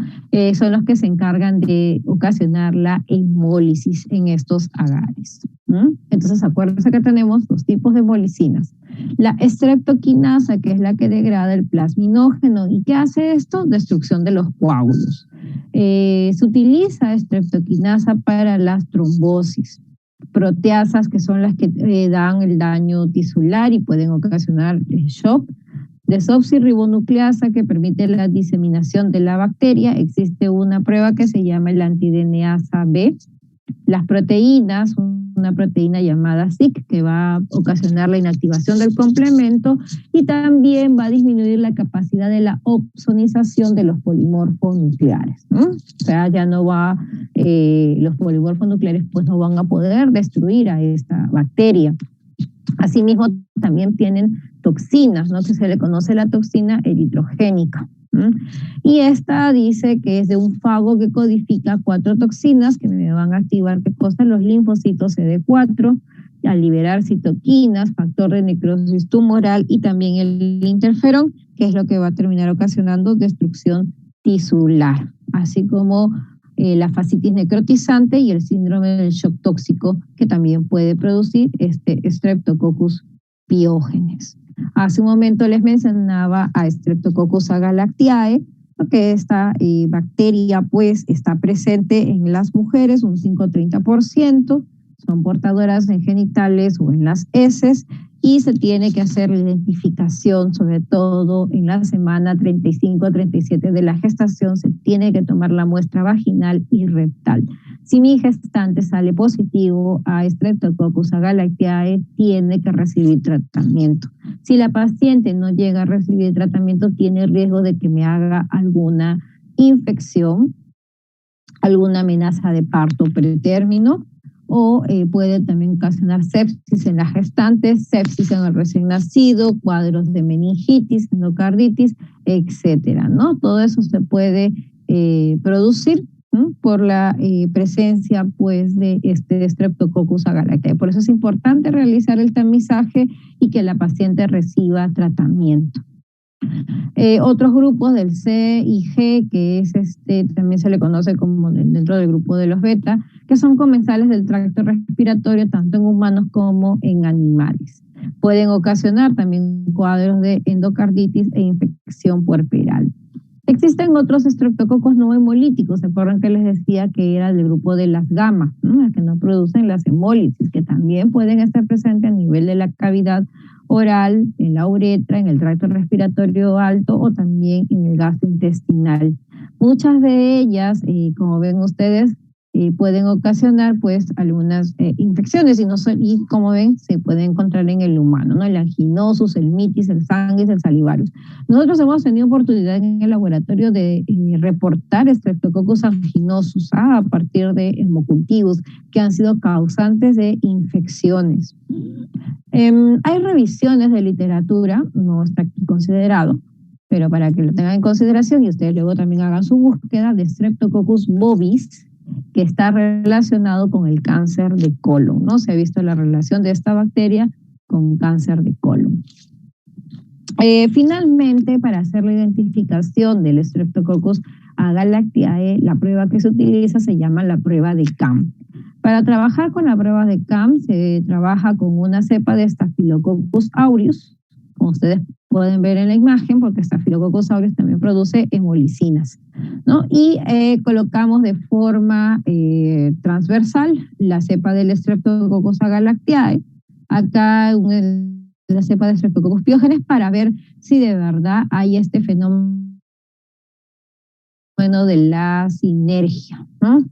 Son los que se encargan de ocasionar la hemólisis en estos agares. Entonces, acuérdense que tenemos dos tipos de hemolicinas. La streptoquinasa, que es la que degrada el plasminógeno. ¿Y qué hace esto? Destrucción de los coágulos. Se utiliza streptoquinasa para las trombosis. Proteasas, que son las que dan el daño tisular y pueden ocasionar shock. Desoxirribonucleasa, que permite la diseminación de la bacteria. Existe una prueba que se llama el antiDNasa B. Las proteínas, una proteína llamada SIC, que va a ocasionar la inactivación del complemento y también va a disminuir la capacidad de la opsonización de los polimorfos nucleares, ¿no? O sea, ya no va, los polimorfos nucleares pues no van a poder destruir a esta bacteria. Asimismo, también tienen toxinas, ¿no? Que se le conoce la toxina eritrogénica. Y esta dice que es de un fago que codifica 4 toxinas que me van a activar, ¿qué cosa? Los linfocitos CD4, al liberar citoquinas, factor de necrosis tumoral y también el interferón, que es lo que va a terminar ocasionando destrucción tisular, así como la fascitis necrotizante y el síndrome del shock tóxico, que también puede producir este Streptococcus pyogenes. Hace un momento les mencionaba a Streptococcus agalactiae, que esta bacteria pues está presente en las mujeres, un 5-30%, son portadoras en genitales o en las heces, y se tiene que hacer la identificación, sobre todo en la semana 35-37 de la gestación, se tiene que tomar la muestra vaginal y rectal. Si mi gestante sale positivo a Streptococcus agalactiae, tiene que recibir tratamiento. Si la paciente no llega a recibir tratamiento, tiene riesgo de que me haga alguna infección, alguna amenaza de parto pretérmino, o puede también ocasionar sepsis en la gestante, sepsis en el recién nacido, cuadros de meningitis, endocarditis, etcétera, ¿no? Todo eso se puede producir, ¿no? Por la presencia pues de este Streptococcus agalactiae. Por eso es importante realizar el tamizaje y que la paciente reciba tratamiento. Otros grupos del C y G, que es también se le conoce como dentro del grupo de los beta, que son comensales del tracto respiratorio tanto en humanos como en animales. Pueden ocasionar también cuadros de endocarditis e infección puerperal. Existen otros estreptococos no hemolíticos, ¿se acuerdan que les decía que era del grupo de las gamma, ¿no? Las que no producen las hemólisis, que también pueden estar presentes a nivel de la cavidad oral, en la uretra, en el tracto respiratorio alto o también en el gastrointestinal. Muchas de ellas, como ven ustedes, pueden ocasionar pues algunas infecciones y como ven se puede encontrar en el humano, ¿no? El anginosus, el mitis, el sanguis, el salivarius. Nosotros hemos tenido oportunidad en el laboratorio de reportar Streptococcus anginosus a partir de hemocultivos que han sido causantes de infecciones. Hay revisiones de literatura, no está aquí considerado, pero para que lo tengan en consideración y ustedes luego también hagan su búsqueda de Streptococcus bovis, que está relacionado con el cáncer de colon, ¿no? Se ha visto la relación de esta bacteria con cáncer de colon. Finalmente, para hacer la identificación del Streptococcus agalactiae, la prueba que se utiliza se llama la prueba de CAM. Para trabajar con la prueba de CAM se trabaja con una cepa de Staphylococcus aureus, como ustedes pueden ver en la imagen, porque Staphylococcus aureus también produce hemolicinas, ¿no? Y colocamos de forma transversal la cepa del Streptococcus agalactiae, acá la cepa de Streptococcus pyogenes, para ver si de verdad hay este fenómeno de la sinergia, ¿no?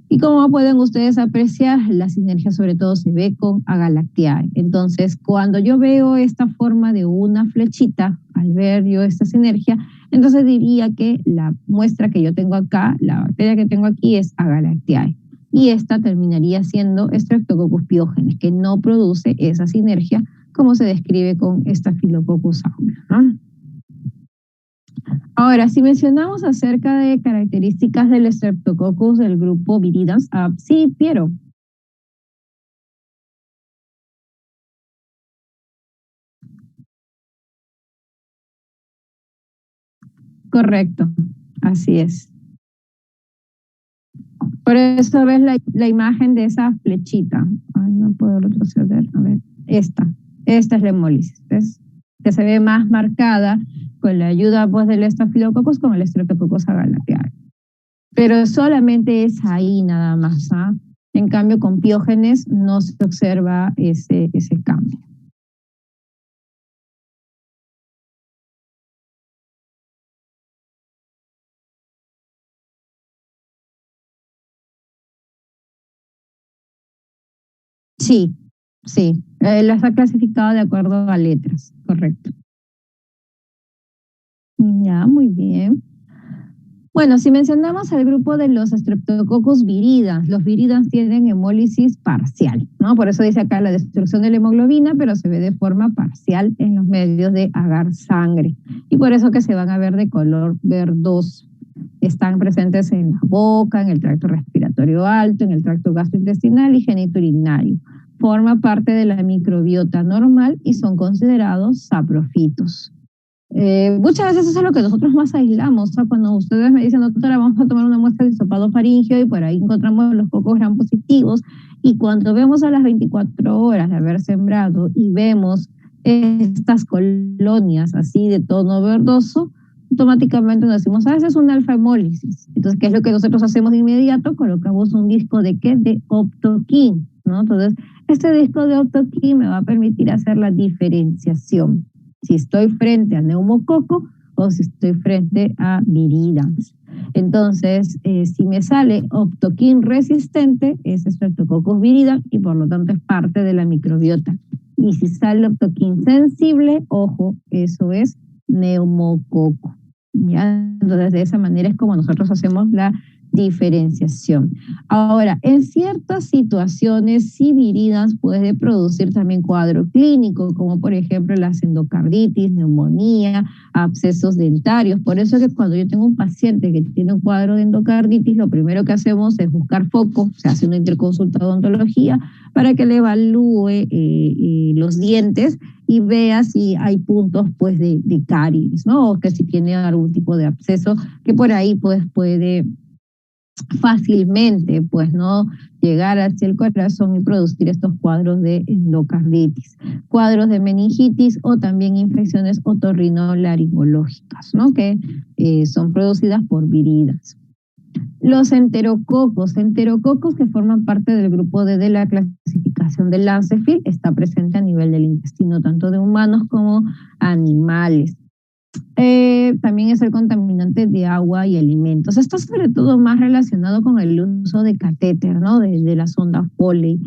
Y como pueden ustedes apreciar, la sinergia sobre todo se ve con Agalactiae. Entonces, cuando yo veo esta forma de una flechita, al ver yo esta sinergia, entonces diría que la muestra que yo tengo acá, la bacteria que tengo aquí es Agalactiae. Y esta terminaría siendo Streptococcus pyogenes, que no produce esa sinergia como se describe con Staphylococcus aureus, ¿no? Ahora, si mencionamos acerca de características del Streptococcus del grupo Viridans, sí, Piero. Correcto, así es. Por eso ves la imagen de esa flechita. Ay, no puedo retroceder. A ver, esta es la hemólisis, ¿ves? Que se ve más marcada con la ayuda pues, del Staphylococcus con el Streptococcus agalactiae. Pero solamente es ahí nada más, ¿ah? En cambio, con Piógenes no se observa ese cambio. Sí, sí, las ha clasificado de acuerdo a letras, correcto. Ya, muy bien. Bueno, si mencionamos al grupo de los Streptococcus viridans, los viridans tienen hemólisis parcial, ¿no? Por eso dice acá la destrucción de la hemoglobina, pero se ve de forma parcial en los medios de agar sangre. Y por eso que se van a ver de color verdoso. Están presentes en la boca, en el tracto respiratorio alto, en el tracto gastrointestinal y genitourinario. Forma parte de la microbiota normal y son considerados saprofitos. Muchas veces eso es lo que nosotros más aislamos. O sea, cuando ustedes me dicen, doctora, vamos a tomar una muestra de hisopado faríngeo y por ahí encontramos los cocos gram positivos, y cuando vemos a las 24 horas de haber sembrado y vemos estas colonias así de tono verdoso, automáticamente nos decimos, esa es una alfa-hemólisis. Entonces, ¿qué es lo que nosotros hacemos de inmediato? Colocamos un disco de ¿qué? De Optokin, ¿no? Entonces, este disco de Optokin me va a permitir hacer la diferenciación. Si estoy frente a neumococo o si estoy frente a viridans. Entonces, si me sale Optokin resistente, es Streptococcus viridans y por lo tanto es parte de la microbiota. Y si sale Optokin sensible, ojo, eso es neumococo. ¿Ya? Entonces, de esa manera es como nosotros hacemos la diferenciación. Ahora, en ciertas situaciones, sí, viridans puede producir también cuadro clínico, como por ejemplo las endocarditis, neumonía, abscesos dentarios. Por eso es que cuando yo tengo un paciente que tiene un cuadro de endocarditis, lo primero que hacemos es buscar foco, se hace una interconsulta de odontología para que le evalúe los dientes y vea si hay puntos pues de caries, ¿no? O que si tiene algún tipo de absceso que por ahí pues puede fácilmente, pues, no llegar hacia el corazón y producir estos cuadros de endocarditis, cuadros de meningitis o también infecciones otorrinolaringológicas, ¿no? Que son producidas por viridans. Los enterococos que forman parte del grupo D de la clasificación del Lancefield, está presente a nivel del intestino, tanto de humanos como animales. También es el contaminante de agua y alimentos. Esto sobre todo más relacionado con el uso de catéter, ¿no? De la sonda Foley.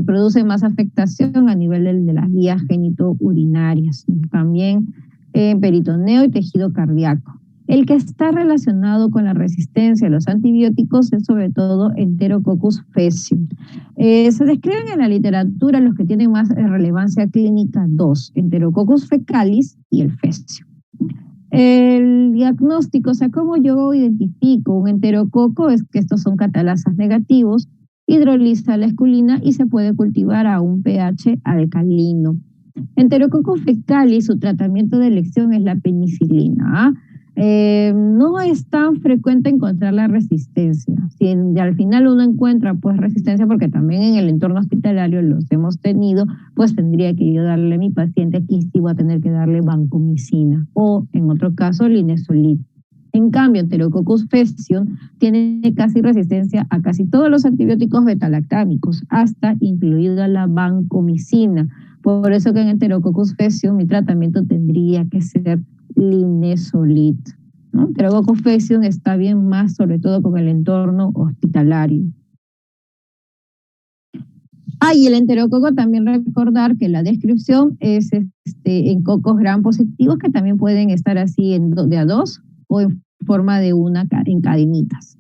Produce más afectación a nivel de las vías genitourinarias. También peritoneo y tejido cardíaco. El que está relacionado con la resistencia a los antibióticos es sobre todo Enterococcus faecium. Se describen en la literatura los que tienen más relevancia clínica dos, Enterococcus fecalis y el faecium. El diagnóstico, o sea, cómo yo identifico un enterococo, es que estos son catalasas negativos, hidroliza la esculina y se puede cultivar a un pH alcalino. Enterococcus fecalis, su tratamiento de elección es la penicilina, ¿ah? No es tan frecuente encontrar la resistencia. Si al final uno encuentra pues resistencia, porque también en el entorno hospitalario los hemos tenido, pues tendría que yo darle a mi paciente, aquí sí voy a tener que darle vancomicina o en otro caso linezolid. En cambio, Enterococcus faecium tiene casi resistencia a casi todos los antibióticos betalactámicos, hasta incluida la vancomicina. Por eso que en Enterococcus faecium mi tratamiento tendría que ser linezolid, ¿no? Enterococcus faecium está bien más sobre todo con el entorno hospitalario. Y el enterococo también recordar que la descripción es en cocos gram positivos que también pueden estar así de a dos o en forma de una en cadenitas.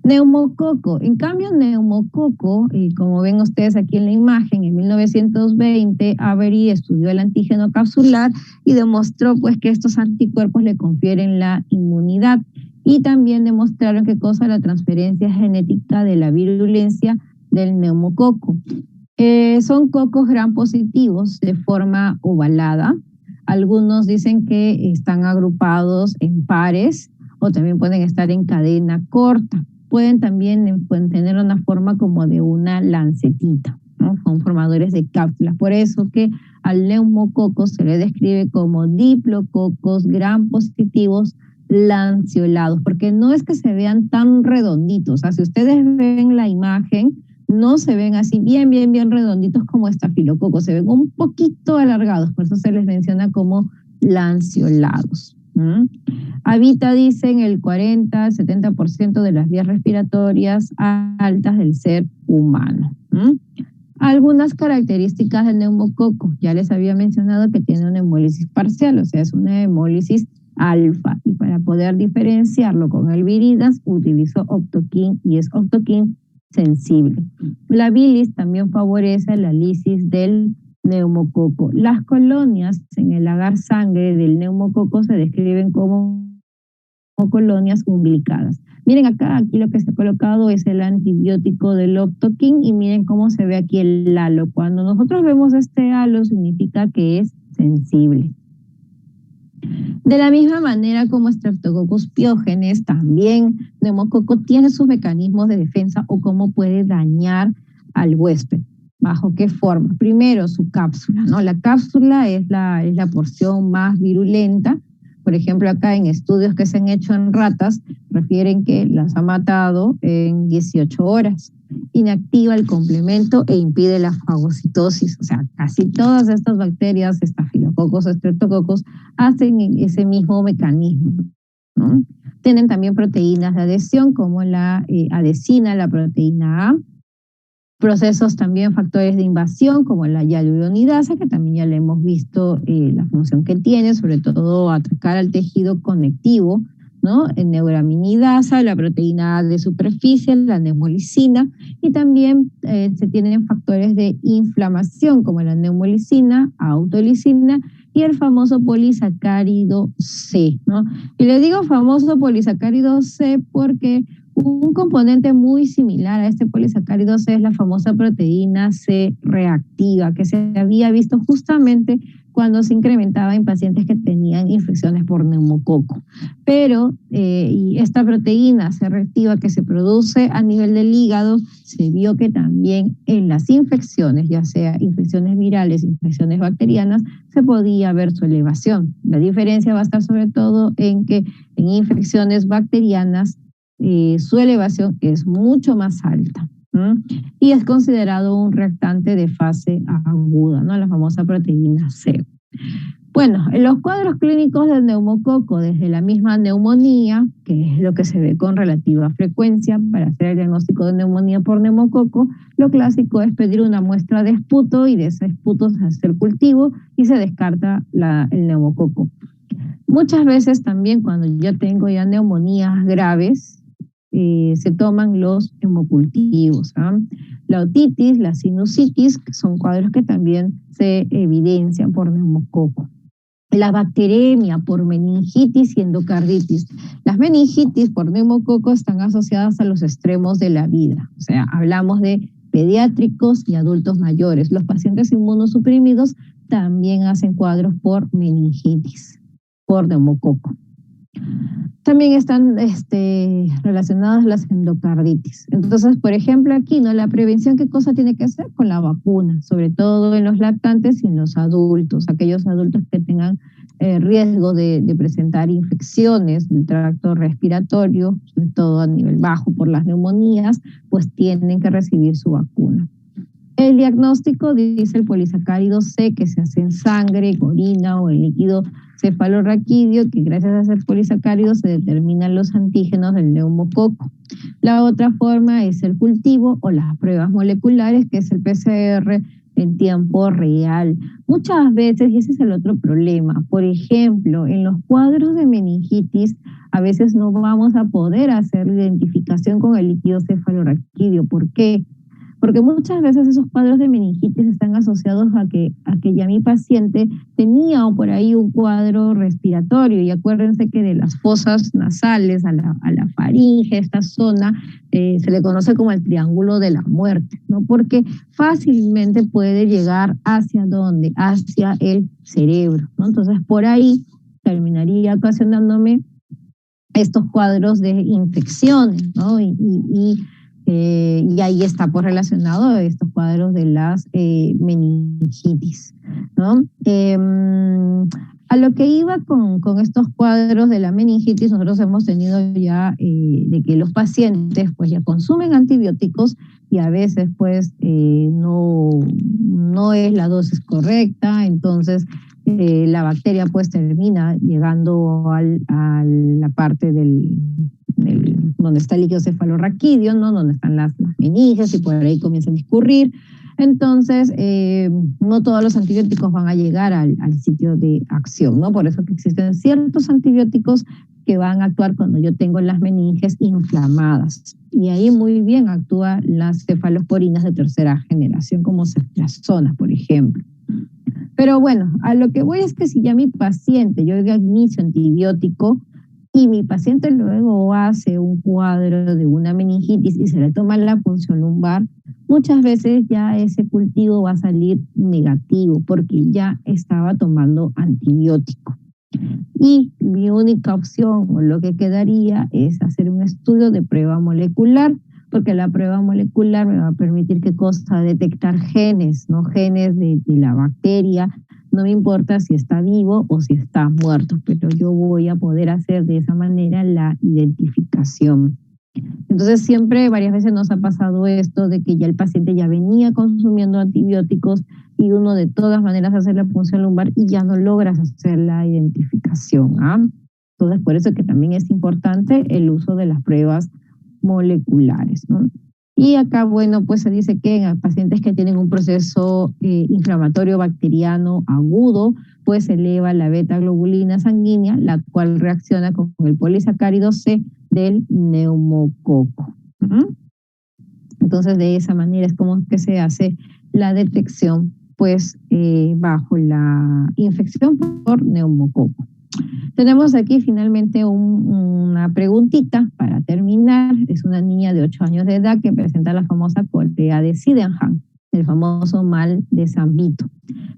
Neumococo, en cambio neumococo, como ven ustedes aquí en la imagen, en 1920 Avery estudió el antígeno capsular y demostró pues que estos anticuerpos le confieren la inmunidad y también demostraron que cosa la transferencia genética de la virulencia del neumococo. Son cocos gram positivos de forma ovalada. Algunos dicen que están agrupados en pares o también pueden estar en cadena corta. Pueden también tener una forma como de una lancetita, ¿no? Son formadores de cápsulas. Por eso que al neumococo se le describe como diplococos gram positivos lanceolados, porque no es que se vean tan redonditos. O sea, si ustedes ven la imagen, no se ven así bien redonditos como estafilococos, se ven un poquito alargados, por eso se les menciona como lanceolados. Habita, dicen, el 40-70% de las vías respiratorias altas del ser humano. Algunas características del neumococo, ya les había mencionado que tiene una hemólisis parcial, o sea, es una hemólisis alfa, y para poder diferenciarlo con el viridas utilizó octoquín y es octoquín sensible. La bilis también favorece la lisis del neumococo. Las colonias en el agar sangre del neumococo se describen como colonias umbilicadas. Miren acá, aquí lo que se ha colocado es el antibiótico del octoquín y miren cómo se ve aquí el halo. Cuando nosotros vemos este halo significa que es sensible. De la misma manera como Streptococcus pyogenes, también neumococo tiene sus mecanismos de defensa o cómo puede dañar al huésped. ¿Bajo qué forma? Primero, su cápsula, ¿no? La cápsula es la porción más virulenta. Por ejemplo, acá en estudios que se han hecho en ratas, refieren que las ha matado en 18 horas. Inactiva el complemento e impide la fagocitosis. O sea, casi todas estas bacterias, estafilococos, estreptococos, hacen ese mismo mecanismo, ¿no? Tienen también proteínas de adhesión como la adhesina, la proteína A. Procesos también, factores de invasión como la hialuronidasa, que también ya le hemos visto la función que tiene, sobre todo atacar al tejido conectivo, ¿no? En neuraminidasa, la proteína A de superficie, la neumolicina, y también se tienen factores de inflamación como la neumolicina, autolicina y el famoso polisacárido C, ¿no? Y le digo famoso polisacárido C porque un componente muy similar a este polisacárido C es la famosa proteína C reactiva, que se había visto justamente cuando se incrementaba en pacientes que tenían infecciones por neumococo. Pero y esta proteína C reactiva que se produce a nivel del hígado, se vio que también en las infecciones, ya sea infecciones virales, infecciones bacterianas, se podía ver su elevación. La diferencia va a estar sobre todo en que en infecciones bacterianas su elevación es mucho más alta, ¿no? Y es considerado un reactante de fase aguda, ¿no? La famosa proteína C. Bueno, en los cuadros clínicos del neumococo, desde la misma neumonía, que es lo que se ve con relativa frecuencia para hacer el diagnóstico de neumonía por neumococo, lo clásico es pedir una muestra de esputo y de ese esputo se hace el cultivo y se descarta el neumococo. Muchas veces también cuando yo tengo ya neumonías graves, se toman los hemocultivos, ¿ah? La otitis, la sinusitis, que son cuadros que también se evidencian por neumococo. La bacteremia por meningitis y endocarditis. Las meningitis por neumococo están asociadas a los extremos de la vida. O sea, hablamos de pediátricos y adultos mayores. Los pacientes inmunosuprimidos también hacen cuadros por meningitis, por neumococo. También están relacionadas las endocarditis. Entonces, por ejemplo, aquí, ¿no? La prevención, ¿qué cosa tiene que hacer? Con la vacuna, sobre todo en los lactantes y en los adultos, aquellos adultos que tengan riesgo de presentar infecciones del tracto respiratorio, sobre todo a nivel bajo por las neumonías, pues tienen que recibir su vacuna. El diagnóstico dice el polisacárido C, que se hace en sangre, orina o en líquido cefalorraquídeo, que gracias a ese polisacárido se determinan los antígenos del neumococo. La otra forma es el cultivo o las pruebas moleculares, que es el PCR en tiempo real. Muchas veces, y ese es el otro problema, por ejemplo, en los cuadros de meningitis, a veces no vamos a poder hacer la identificación con el líquido cefalorraquídeo. ¿Por qué? Porque muchas veces esos cuadros de meningitis están asociados a que ya mi paciente tenía o por ahí un cuadro respiratorio. Y acuérdense que de las fosas nasales a la faringe, esta zona, se le conoce como el triángulo de la muerte, ¿no? Porque fácilmente puede llegar ¿hacia dónde? Hacia el cerebro, ¿no? Entonces, por ahí terminaría ocasionándome estos cuadros de infecciones, ¿no? Y ahí está pues relacionado a estos cuadros de las meningitis, ¿no? A lo que iba con estos cuadros de la meningitis, nosotros hemos tenido ya de que los pacientes pues ya consumen antibióticos y a veces pues no es la dosis correcta, entonces la bacteria pues termina llegando a la parte donde está el líquido cefalorraquídeo, ¿no? Donde están las meninges y por ahí comienzan a discurrir. Entonces, no todos los antibióticos van a llegar al sitio de acción, ¿no? Por eso que existen ciertos antibióticos que van a actuar cuando yo tengo las meninges inflamadas. Y ahí muy bien actúan las cefalosporinas de tercera generación, como ceftriaxona, por ejemplo. Pero bueno, a lo que voy es que si ya mi paciente, yo ya inicio antibiótico, y mi paciente luego hace un cuadro de una meningitis y se le toma la punción lumbar, muchas veces ya ese cultivo va a salir negativo porque ya estaba tomando antibiótico. Y mi única opción o lo que quedaría es hacer un estudio de prueba molecular, porque la prueba molecular me va a permitir qué cosa, detectar genes, ¿no? Genes de la bacteria. No me importa si está vivo o si está muerto, pero yo voy a poder hacer de esa manera la identificación. Entonces siempre, varias veces nos ha pasado esto de que ya el paciente ya venía consumiendo antibióticos y uno de todas maneras hace la punción lumbar y ya no logras hacer la identificación, ¿ah? Entonces por eso que también es importante el uso de las pruebas moleculares, ¿no? Y acá, bueno, pues se dice que en pacientes que tienen un proceso inflamatorio bacteriano agudo, pues se eleva la beta-globulina sanguínea, la cual reacciona con el polisacárido C del neumococo. Entonces, de esa manera es como que se hace la detección, pues, bajo la infección por neumococo. Tenemos aquí finalmente una preguntita para terminar. Es una niña de 8 años de edad que presenta la famosa corea de Sydenham, el famoso mal de San Vito,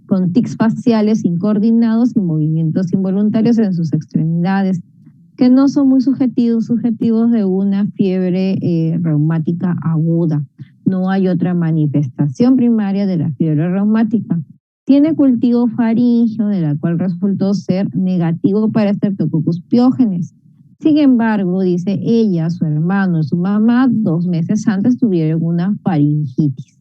con tics faciales incoordinados y movimientos involuntarios en sus extremidades, que no son muy sujetivos de una fiebre reumática aguda. No hay otra manifestación primaria de la fiebre reumática. Tiene cultivo faríngeo, de la cual resultó ser negativo para Streptococcus pyogenes. Sin embargo, dice ella, su hermano y su mamá, 2 meses antes tuvieron una faringitis.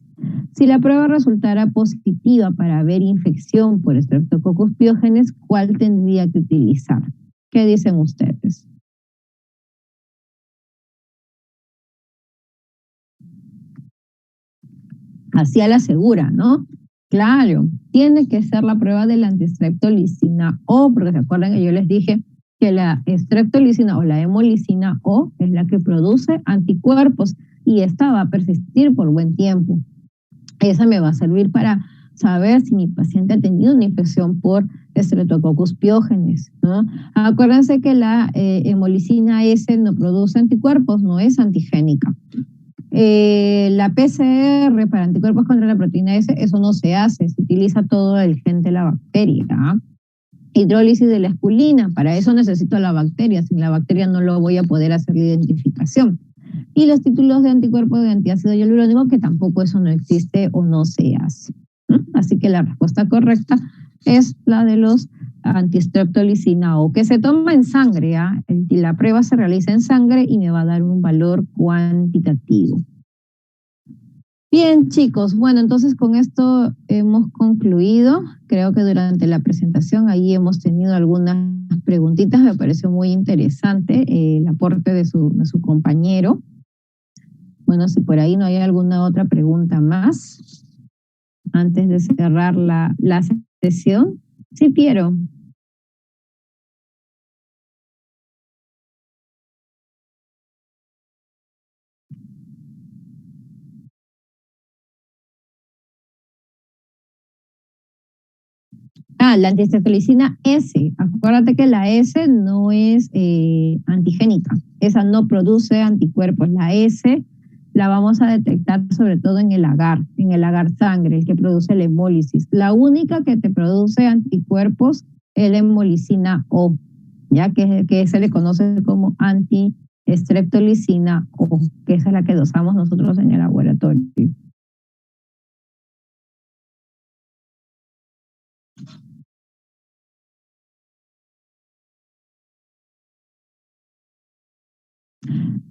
Si la prueba resultara positiva para ver infección por Streptococcus pyogenes, ¿cuál tendría que utilizar? ¿Qué dicen ustedes? Así a la segura, ¿no? Claro, tiene que ser la prueba de la antistreptolicina O, porque se acuerdan que yo les dije que la streptolicina o la hemolicina O es la que produce anticuerpos y esta va a persistir por buen tiempo. Esa me va a servir para saber si mi paciente ha tenido una infección por Streptococcus pyogenes, ¿no? Acuérdense que la hemolicina S no produce anticuerpos, no es antigénica. La PCR para anticuerpos contra la proteína S, eso no se hace, se utiliza todo el gen de la bacteria, ¿ah? hidrólisis de la espulina. Para eso necesito la bacteria. Sin la bacteria no lo voy a poder hacer la identificación. Y los títulos de anticuerpos de antiácido hialurónico, que tampoco eso no existe o no se hace. Así que la respuesta correcta es la de los antistreptolicina O, que se toma en sangre. La prueba se realiza en sangre y me va a dar un valor cuantitativo. Bien, chicos, bueno, entonces con esto hemos concluido. Creo que durante la presentación ahí hemos tenido algunas preguntitas. Me pareció muy interesante el aporte de su compañero. Bueno, si por ahí no hay alguna otra pregunta más, antes de cerrar la sesión. Sí, Piero. La antistreptolicina S. Acuérdate que la S no es antigénica. Esa no produce anticuerpos. La S la vamos a detectar sobre todo en el agar sangre, el que produce la hemólisis. La única que te produce anticuerpos es la hemolicina O, ya que se le conoce como antistreptolicina O, que esa es la que dosamos nosotros en el laboratorio.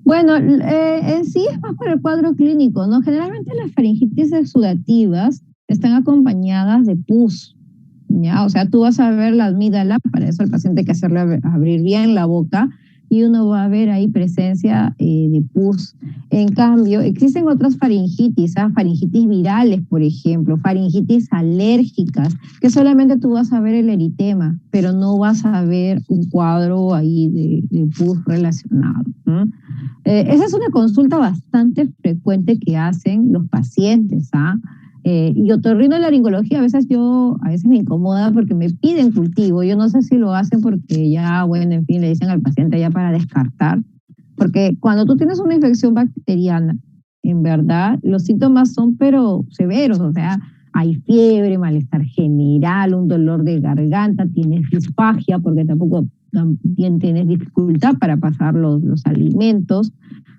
Bueno, en sí es más por el cuadro clínico, ¿no? Generalmente las faringitis exudativas están acompañadas de pus, ¿ya? O sea, tú vas a ver la amígdala, para eso al paciente hay que hacerle abrir bien la boca y uno va a ver ahí presencia de pus. En cambio, existen otras faringitis, faringitis virales, por ejemplo, faringitis alérgicas, que solamente tú vas a ver el eritema, pero no vas a ver un cuadro ahí de pus relacionado, ¿no? Esa es una consulta bastante frecuente que hacen los pacientes, y otorrinolaringología a veces me incomoda porque me piden cultivo. Yo no sé si lo hacen porque ya, bueno, en fin, le dicen al paciente ya para descartar. Porque cuando tú tienes una infección bacteriana, en verdad, los síntomas son pero severos, o sea, hay fiebre, malestar general, un dolor de garganta, tienes disfagia porque también tienes dificultad para pasar los alimentos,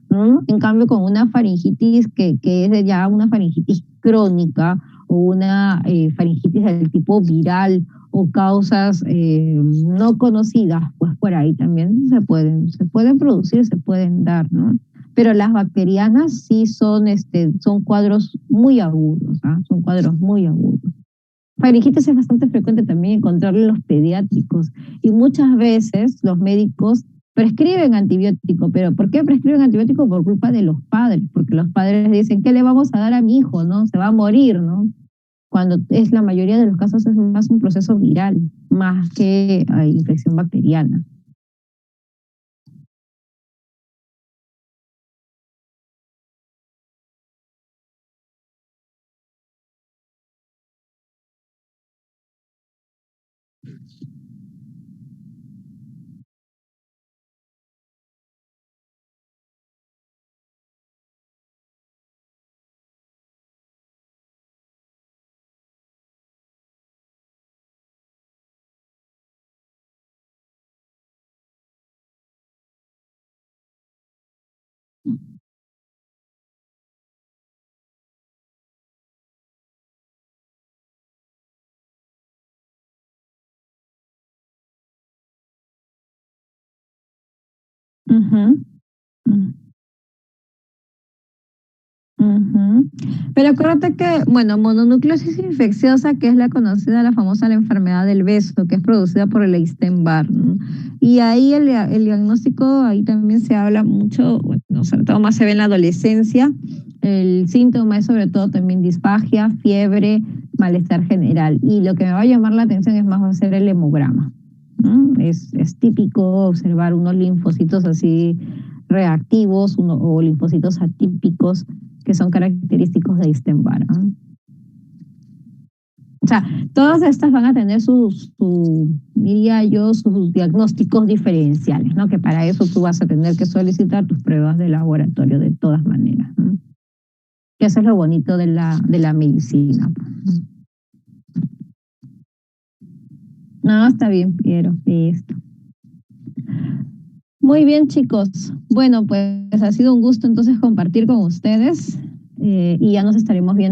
¿no? En cambio, con una faringitis que es ya una faringitis crónica o una faringitis del tipo viral o causas no conocidas, pues por ahí también se pueden producir, se pueden dar, ¿no? Pero las bacterianas sí son cuadros muy agudos, son cuadros muy agudos. Faringitis es bastante frecuente también encontrarlo en los pediátricos y muchas veces los médicos prescriben antibiótico, pero ¿por qué prescriben antibiótico? Por culpa de los padres, porque los padres dicen, ¿qué le vamos a dar a mi hijo? ¿No? Se va a morir, ¿no? Cuando es la mayoría de los casos es más un proceso viral, más que infección bacteriana. Ujú, ujú. Ujú. Pero acuérdate que, bueno, mononucleosis infecciosa, que es la conocida, la famosa la enfermedad del beso, que es producida por el Epstein-Barr, ¿no? Y ahí el diagnóstico, ahí también se habla mucho, bueno, sobre todo más se ve en la adolescencia. El síntoma es sobre todo también disfagia, fiebre, malestar general. Y lo que me va a llamar la atención es más va a ser el hemograma, ¿no? Es típico observar unos linfocitos así reactivos o linfocitos atípicos que son característicos de Epstein-Barr, ¿no? O sea, todas estas van a tener diría yo, sus diagnósticos diferenciales, ¿no? Que para eso tú vas a tener que solicitar tus pruebas de laboratorio de todas maneras, ¿no? Que eso es lo bonito de la medicina. No, está bien, Piero, listo. Muy bien, chicos. Bueno, pues ha sido un gusto entonces compartir con ustedes y ya nos estaremos viendo.